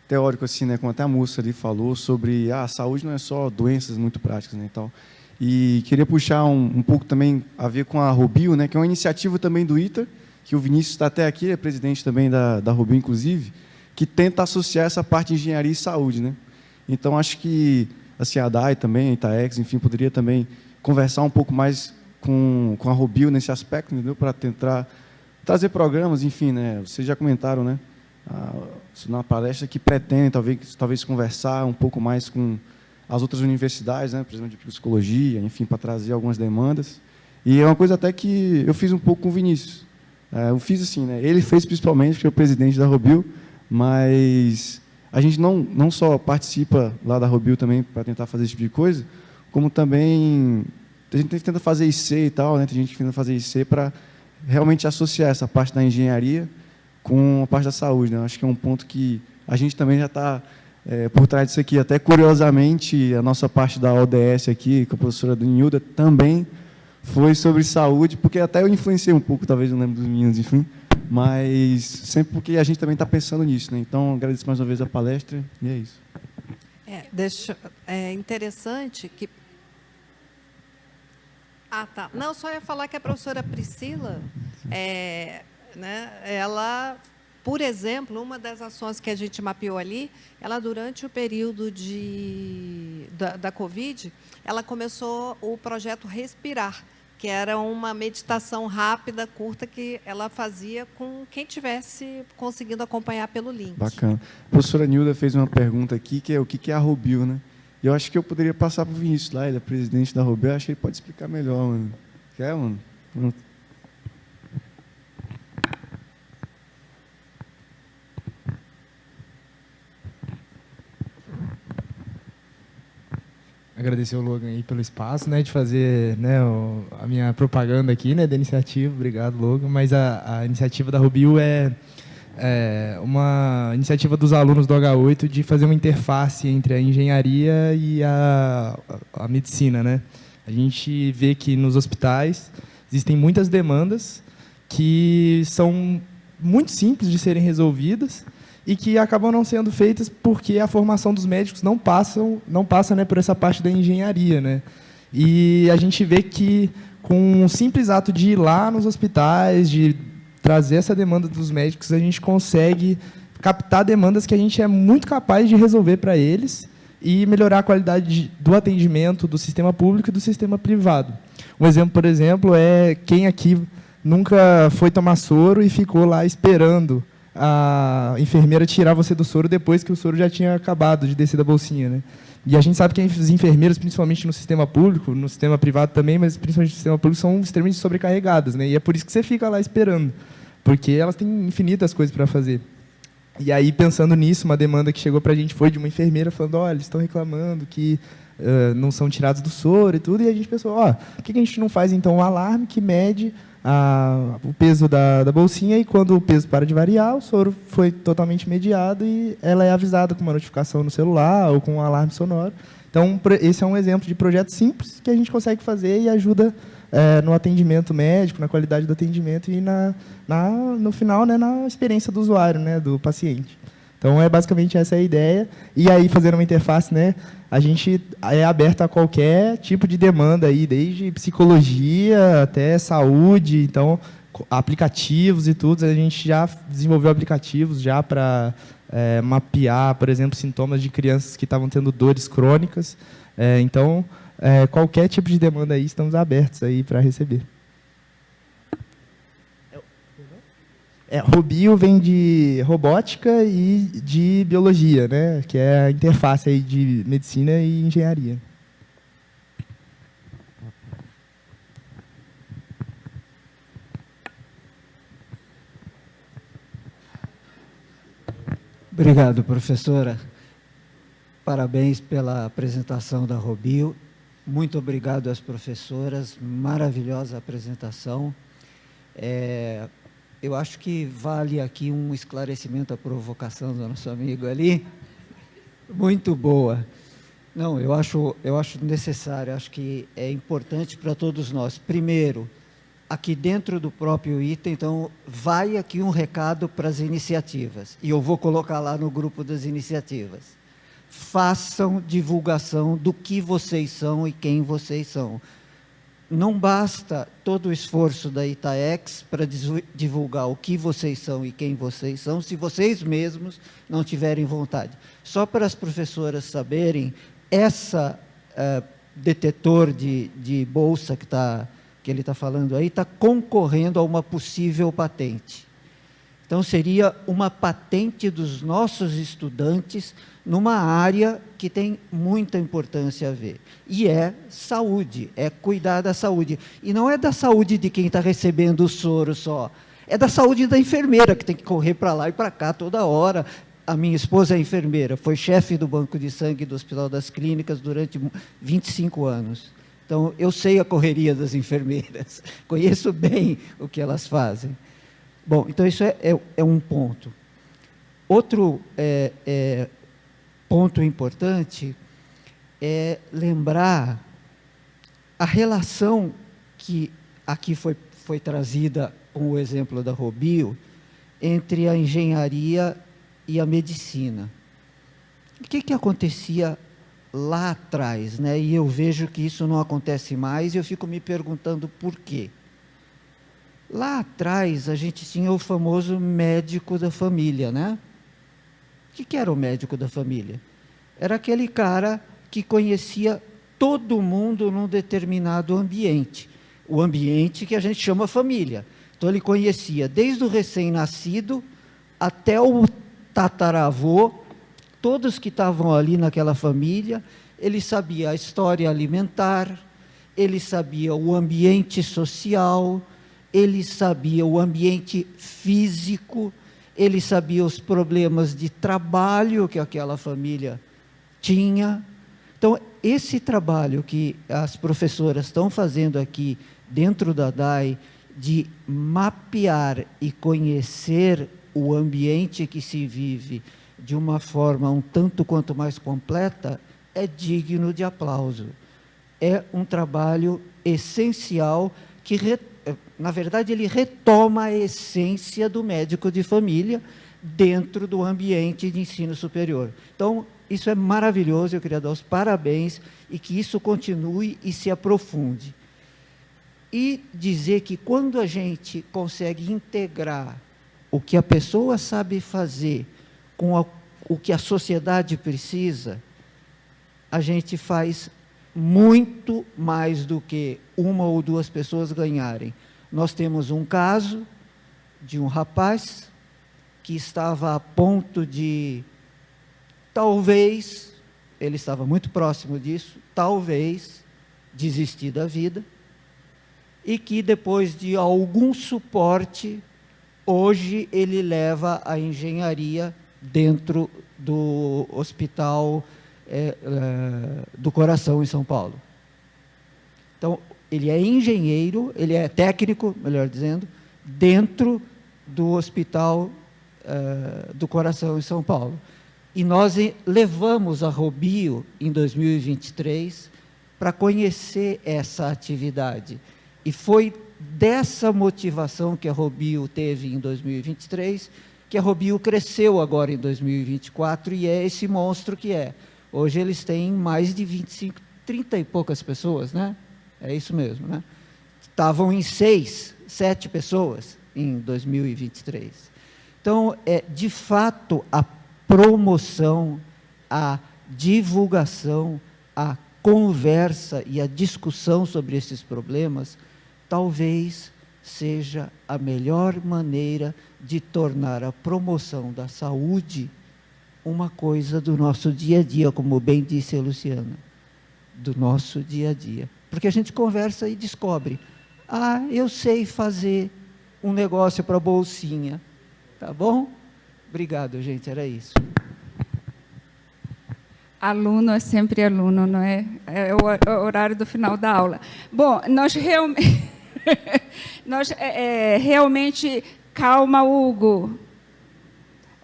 teórico, assim, né, como até a moça ali falou, sobre a saúde não é só doenças muito práticas, né, e tal. E queria puxar um pouco também a ver com a Robio, né, que é uma iniciativa também do ITA, que o Vinícius está até aqui, é presidente também da Robio, inclusive, que tenta associar essa parte de engenharia e saúde, né? Então, acho que assim, a DAI também, a Itaex, enfim, poderia também conversar um pouco mais com a Robio nesse aspecto, entendeu? Para tentar trazer programas, enfim, né? Vocês já comentaram, né? Na palestra que pretendem talvez conversar um pouco mais com as outras universidades, né? Por exemplo, de psicologia, enfim, para trazer algumas demandas. E é uma coisa até que eu fiz um pouco com o Vinícius. Eu fiz assim, né? Ele fez principalmente, porque é o presidente da Robio, mas a gente não só participa lá da Robio também para tentar fazer esse tipo de coisa, como também a gente tenta fazer IC e tal, né? Tem gente que tenta fazer IC para realmente associar essa parte da engenharia com a parte da saúde, né? Acho que é um ponto que a gente também já está por trás disso aqui. Até curiosamente, a nossa parte da ODS aqui, com a professora Nilda, também foi sobre saúde, porque até eu influenciei um pouco, talvez não lembro dos meninos, enfim, mas sempre porque a gente também está pensando nisso, né? Então, agradeço mais uma vez a palestra e é isso. É interessante que... tá. Não, só ia falar que a professora Priscila, né, ela, por exemplo, uma das ações que a gente mapeou ali, ela, durante o período da Covid, ela começou o projeto Respirar, que era uma meditação rápida, curta, que ela fazia com quem tivesse conseguindo acompanhar pelo link. Bacana. A professora Nilda fez uma pergunta aqui, que é o que é a Robio, né? E eu acho que eu poderia passar para o Vinícius lá, ele é presidente da Robio, acho que ele pode explicar melhor, mano. Quer, mano? Pronto. Agradecer ao Logan aí pelo espaço, né, de fazer, né, a minha propaganda aqui, né, da iniciativa. Obrigado, Logan. Mas a iniciativa da Robio é uma iniciativa dos alunos do H8 de fazer uma interface entre a engenharia e a medicina, né? A gente vê que nos hospitais existem muitas demandas que são muito simples de serem resolvidas e que acabam não sendo feitas porque a formação dos médicos não passa, né, por essa parte da engenharia, né? E a gente vê que, com o simples ato de ir lá nos hospitais, de trazer essa demanda dos médicos, a gente consegue captar demandas que a gente é muito capaz de resolver para eles e melhorar a qualidade do atendimento do sistema público e do sistema privado. Um exemplo, por exemplo, é quem aqui nunca foi tomar soro e ficou lá esperando a enfermeira tirar você do soro depois que o soro já tinha acabado de descer da bolsinha, né? E a gente sabe que as enfermeiras, principalmente no sistema público, no sistema privado também, mas principalmente no sistema público, são extremamente sobrecarregadas, né? E é por isso que você fica lá esperando, porque elas têm infinitas coisas para fazer. E aí, pensando nisso, uma demanda que chegou para a gente foi de uma enfermeira falando: olha, eles estão reclamando que não são tirados do soro e tudo, e a gente pensou: por que a gente não faz, então, um alarme que mede o peso da bolsinha, e quando o peso para de variar, o soro foi totalmente mediado e ela é avisada com uma notificação no celular ou com um alarme sonoro. Então, esse é um exemplo de projeto simples que a gente consegue fazer e ajuda no atendimento médico, na qualidade do atendimento e, no final, né, na experiência do usuário, né, do paciente. Então, basicamente essa é a ideia. E aí, fazendo uma interface, né, a gente é aberto a qualquer tipo de demanda, aí, desde psicologia até saúde. Então, aplicativos e tudo. A gente já desenvolveu aplicativos já para mapear, por exemplo, sintomas de crianças que estavam tendo dores crônicas. Então, qualquer tipo de demanda aí, estamos abertos aí para receber. Robio vem de robótica e de biologia, né? Que é a interface aí de medicina e engenharia. Obrigado, professora. Parabéns pela apresentação da Robio. Muito obrigado às professoras, maravilhosa apresentação. Eu acho que vale aqui um esclarecimento à provocação do nosso amigo ali. Muito boa. Não, eu acho necessário, acho que é importante para todos nós. Primeiro, aqui dentro do próprio item, então, vai aqui um recado para as iniciativas, e eu vou colocar lá no grupo das iniciativas. Façam divulgação do que vocês são e quem vocês são. Não basta todo o esforço da Itaex para divulgar o que vocês são e quem vocês são, se vocês mesmos não tiverem vontade. Só para as professoras saberem, essa detetor de bolsa que ele está falando aí, está concorrendo a uma possível patente. Então, seria uma patente dos nossos estudantes numa área que tem muita importância a ver. E é saúde, é cuidar da saúde. E não é da saúde de quem está recebendo o soro só, é da saúde da enfermeira, que tem que correr para lá e para cá toda hora. A minha esposa é enfermeira, foi chefe do Banco de Sangue do Hospital das Clínicas durante 25 anos. Então, eu sei a correria das enfermeiras, conheço bem o que elas fazem. Bom, então isso é um ponto. Outro ponto importante é lembrar a relação que aqui foi trazida com o exemplo da Robio entre a engenharia e a medicina. O que acontecia lá atrás, né? E eu vejo que isso não acontece mais e eu fico me perguntando por quê. Lá atrás, a gente tinha o famoso médico da família, né? O que era o médico da família? Era aquele cara que conhecia todo mundo num determinado ambiente. O ambiente que a gente chama família. Então, ele conhecia desde o recém-nascido até o tataravô, todos que estavam ali naquela família. Ele sabia a história alimentar, ele sabia o ambiente social, ele sabia o ambiente físico, ele sabia os problemas de trabalho que aquela família tinha. Então, esse trabalho que as professoras estão fazendo aqui dentro da DAI, de mapear e conhecer o ambiente que se vive de uma forma um tanto quanto mais completa, é digno de aplauso. É um trabalho essencial que, na verdade, ele retoma a essência do médico de família dentro do ambiente de ensino superior. Então, isso é maravilhoso, eu queria dar os parabéns e que isso continue e se aprofunde. E dizer que quando a gente consegue integrar o que a pessoa sabe fazer com o que a sociedade precisa, a gente faz muito mais do que uma ou duas pessoas ganharem. Nós temos um caso de um rapaz que estava a ponto de, talvez, ele estava muito próximo disso, talvez, desistir da vida, e que depois de algum suporte, hoje ele leva a engenharia dentro do Hospital do Coração, em São Paulo. Então, ele é engenheiro, ele é técnico, melhor dizendo, dentro do Hospital do Coração, em São Paulo. E nós levamos a Robio, em 2023, para conhecer essa atividade. E foi dessa motivação que a Robio teve em 2023, que a Robio cresceu agora em 2024, e é esse monstro que é. Hoje eles têm mais de 25, 30 e poucas pessoas, né? É isso mesmo, né? Estavam em 6, 7 pessoas em 2023. Então, de fato, a promoção, a divulgação, a conversa e a discussão sobre esses problemas, talvez seja a melhor maneira de tornar a promoção da saúde uma coisa do nosso dia a dia, como bem disse a Luciana, do nosso dia a dia. Porque a gente conversa e descobre, eu sei fazer um negócio para bolsinha, tá bom? Obrigado, gente, era isso. Aluno é sempre aluno, não é? É o horário do final da aula. Bom, nós realmente... realmente... Calma, Hugo.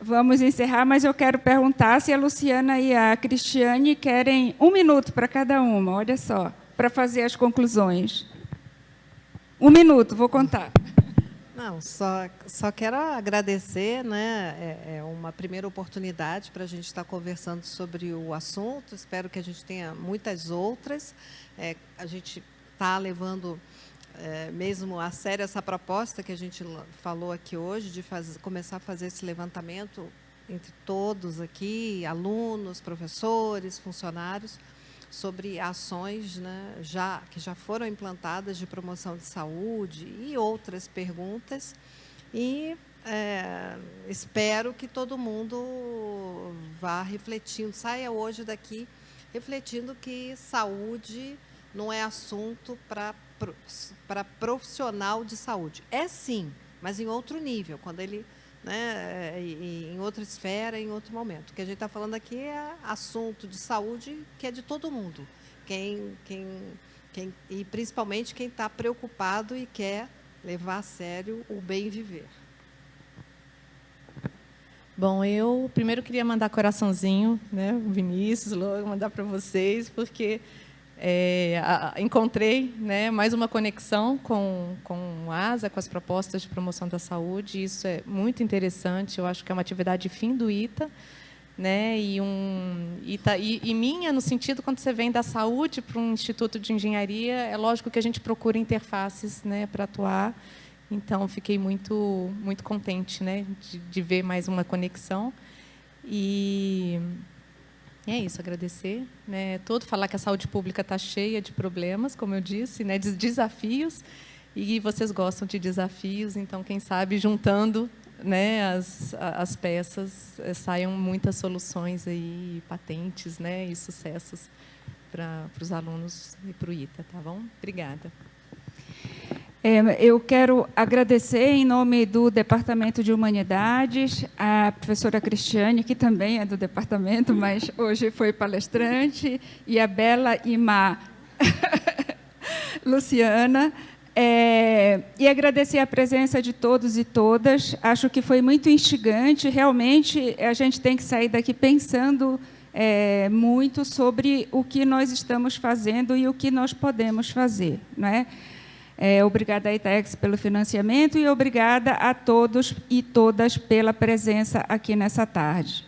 Vamos encerrar, mas eu quero perguntar se a Luciana e a Cristiane querem 1 minuto para cada uma, olha só, para fazer as conclusões. 1 minuto, vou contar. Não, só quero agradecer, né? É uma primeira oportunidade para a gente estar conversando sobre o assunto. Espero que a gente tenha muitas outras. A gente está levando mesmo a sério essa proposta que a gente falou aqui hoje, de começar a fazer esse levantamento entre todos aqui, alunos, professores, funcionários, sobre ações, né, que já foram implantadas de promoção de saúde e outras perguntas. E espero que todo mundo vá refletindo, saia hoje daqui refletindo que saúde não é assunto para profissional de saúde. É sim, mas em outro nível, quando ele, né, em outra esfera, em outro momento. O que a gente está falando aqui é assunto de saúde que é de todo mundo. E principalmente quem está preocupado e quer levar a sério o bem viver. Bom, eu primeiro queria mandar coraçãozinho, né, o Vinícius, logo mandar para vocês, porque encontrei, né, mais uma conexão com o ASA, com as propostas de promoção da saúde. Isso é muito interessante. Eu acho que é uma atividade fim do ITA, né, e minha, no sentido, quando você vem da saúde para um instituto de engenharia, é lógico que a gente procura interfaces, né, para atuar. Então, fiquei muito contente, né, de ver mais uma conexão. E é isso, agradecer, né, falar que a saúde pública está cheia de problemas, como eu disse, né, de desafios, e vocês gostam de desafios, então, quem sabe, juntando, né, as peças, saiam muitas soluções aí, patentes, né, e sucessos para os alunos e para o ITA, tá bom? Obrigada. Eu quero agradecer, em nome do Departamento de Humanidades, a professora Cristiane, que também é do departamento, mas hoje foi palestrante, e a bela e má Luciana, e agradecer a presença de todos e todas. Acho que foi muito instigante. Realmente, a gente tem que sair daqui pensando muito sobre o que nós estamos fazendo e o que nós podemos fazer, não é? Obrigada à ITAEX pelo financiamento e obrigada a todos e todas pela presença aqui nessa tarde.